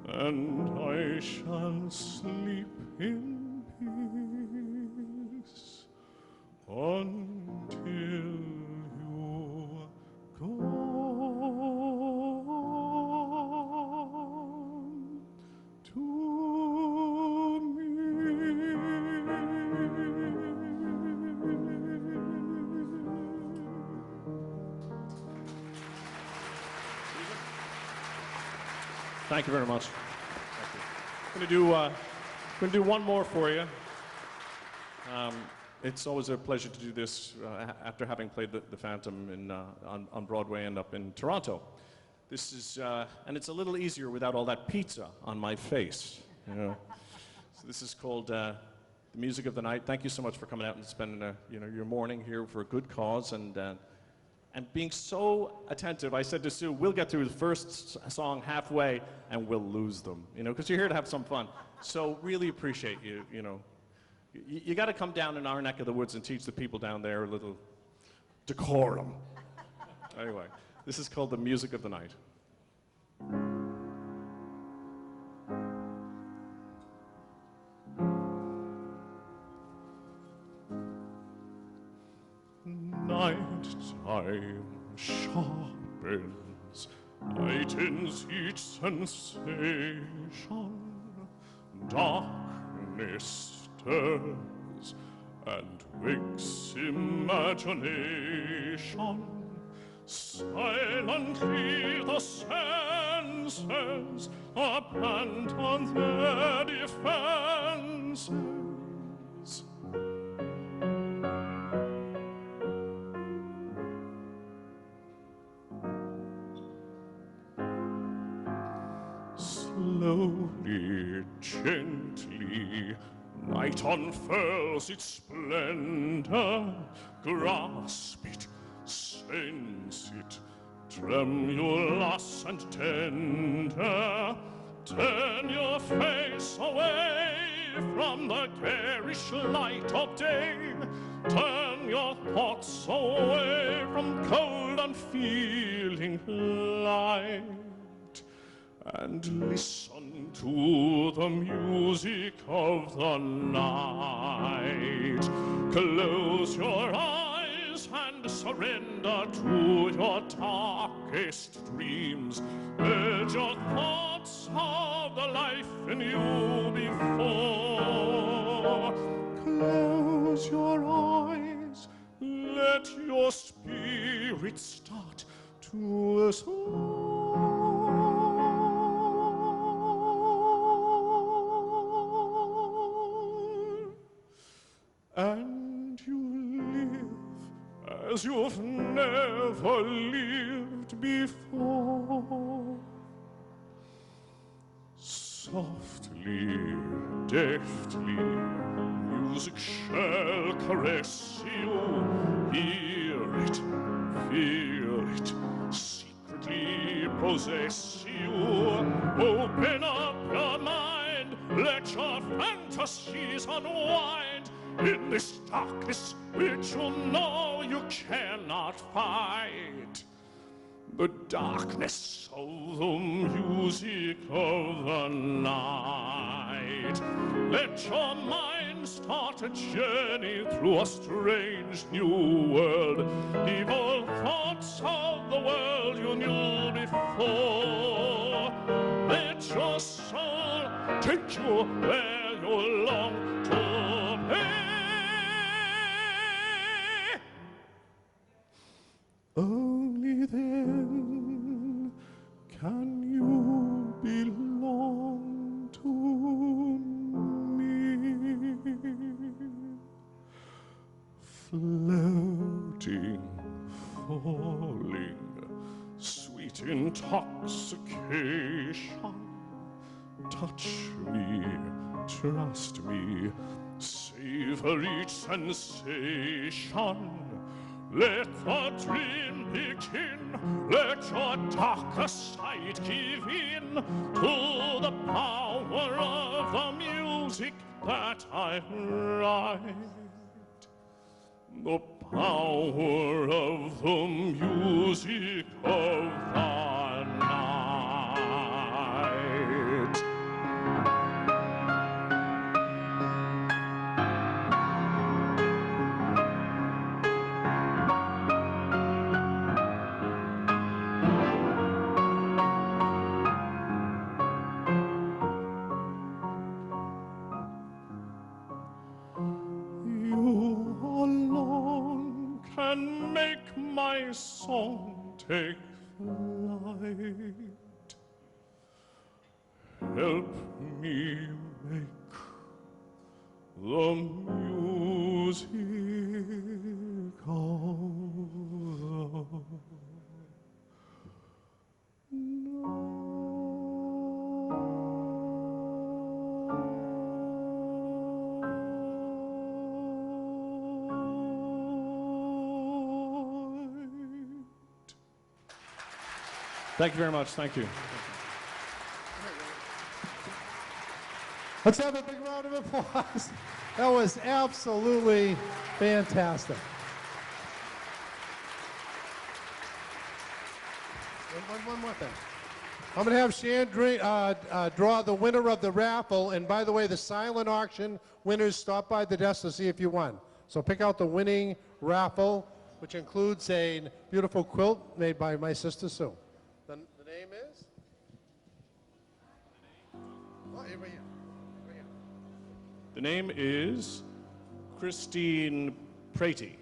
S17: and I shall sleep in peace until you come to me.
S16: Thank you very much. Thank you. I'm going to do one more for you. It's always a pleasure to do this after having played the Phantom on Broadway and up in Toronto. This is, and it's a little easier without all that pizza on my face. You know. So this is called The Music of the Night. Thank you so much for coming out and spending your morning here for a good cause and being so attentive. I said to Sue, we'll get through the first song halfway and we'll lose them, because you're here to have some fun. So really appreciate you, You got to come down in our neck of the woods and teach the people down there a little decorum. Anyway, this is called The Music of the Night.
S17: Nighttime sharpens, lightens each sensation, darkness stirs and wakes imagination. Silently the senses abandon their defenses. Slowly, gently, night unfurls its splendor. Grasp it, sense it, tremulous and tender. Turn your face away from the garish light of day. Turn your thoughts away from cold, unfeeling light. And listen to the music of the night. Close your eyes and surrender to your darkest dreams. Purge your thoughts of the life in you before. Close your eyes, let your spirit start to soar. And you live as you've never lived before. Softly, deftly, music shall caress you. Hear it, feel it, secretly possess you. Open up your mind, let your fantasies unwind. In this darkness which you know you cannot fight, the darkness of the music of the night. Let your mind start a journey through a strange new world. Leave all thoughts of the world you knew before. Let your soul take you where you long to be. Only then can you belong to me. Floating, falling, sweet intoxication. Touch me, trust me, savor each sensation. Let the dream begin, let your darker side give in to the power of the music that I write. The power of the music of the night. And make my song take flight. Help me make the music of the
S16: Thank you very much. Thank you.
S1: Let's have a big round of applause. That was absolutely fantastic. One more thing. I'm going to have Shan draw the winner of the raffle. And by the way, the silent auction winners stop by the desk to see if you won. So pick out the winning raffle, which includes a beautiful quilt made by my sister Sue. The name is? Oh, here we go.
S16: The name is Christine Prati.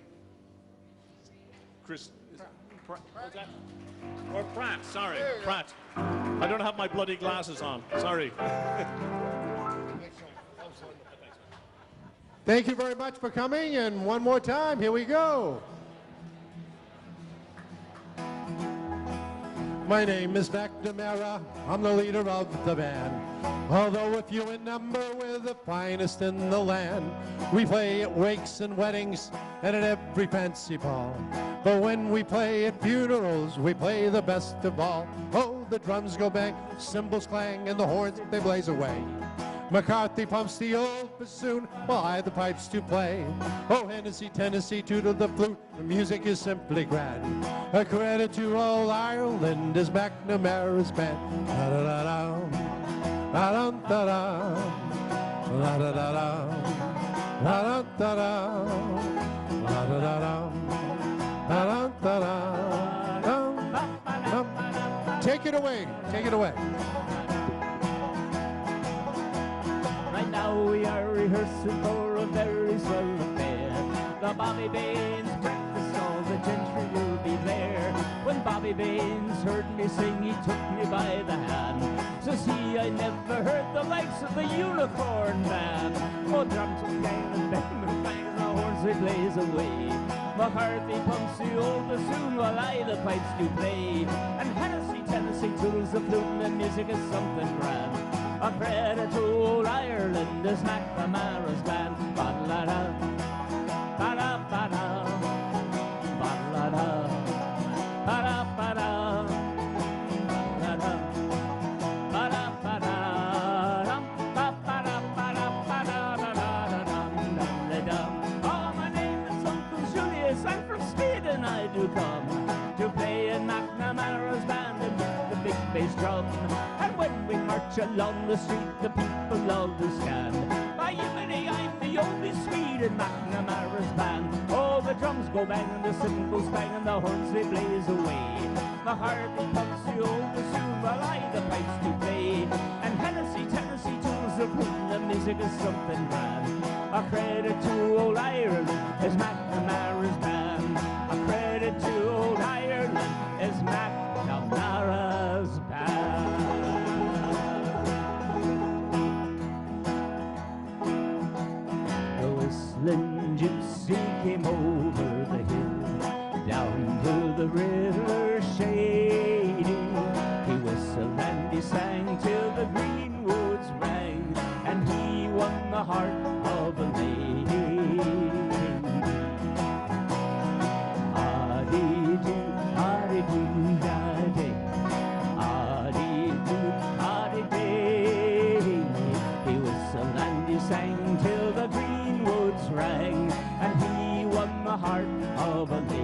S16: What's that? Or Pratt, sorry, Pratt. I don't have my bloody glasses on, sorry.
S1: Thank you very much for coming, and one more time, here we go. My name is McNamara, I'm the leader of the band. Although a few in number, we're the finest in the land. We play at wakes and weddings and at every fancy ball. But when we play at funerals, we play the best of all. Oh, the drums go bang, cymbals clang, and the horns, they blaze away. McCarthy pumps the old bassoon while I the pipes to play. Oh, Hennessy, Tennessee, tootle the flute, the music is simply grand. A credit to all Ireland is McNamara's band. Da-da-da-da, da-da-da-da, da-da-da-da, da-da-da-da, da-da-da-da, da-da-da-da. Take it away, take it away.
S19: Right now we are rehearsing for a very swell affair. The Bobby Baines breakfast, all the gentry will be there. When Bobby Baines heard me sing, he took me by the hand. Says he, I never heard the likes of the Unicorn Band. Oh, drums and gang and bang and bang, the horns they blaze away. McCarthy pumps the old bassoon while I the pipes do play. And Hennessy, Tennessee toodles the flute, and the music is something grand. A credit to old Ireland is McNamara's band. Ba-da-da, ba-da-ba-da, ba-da-da, ba-da-ba-da, ba-da-da, ba-da-ba-da, ba-da-ba-da-ba-da-ba-da-da-da-da-da-da-da. Oh, my name is Uncle Julius, I'm from Sweden, I do come to play in McNamara on the street, the people all do stand. By Yiminy, I'm the only Swede in McNamara's band. Oh, the drums go bang and the cymbals bang and the horns they blaze away. The Hardy pumps the old bassoon while I the pipes do play. And Tennessee tunes the boom, the music is something grand. A credit to old Ireland is McNamara's band. A credit to old Ireland is McNamara's band. The whistling gypsy came over the hill, down to the river shady. He whistled and he sang till the green woods rang, and he won the heart of a lady. Ah-dee-doo, ah-dee-doo, ah-dee. Ah-dee-doo, ah-dee-dee. He whistled and he sang till the green woods rang, and he won the heart of a lady.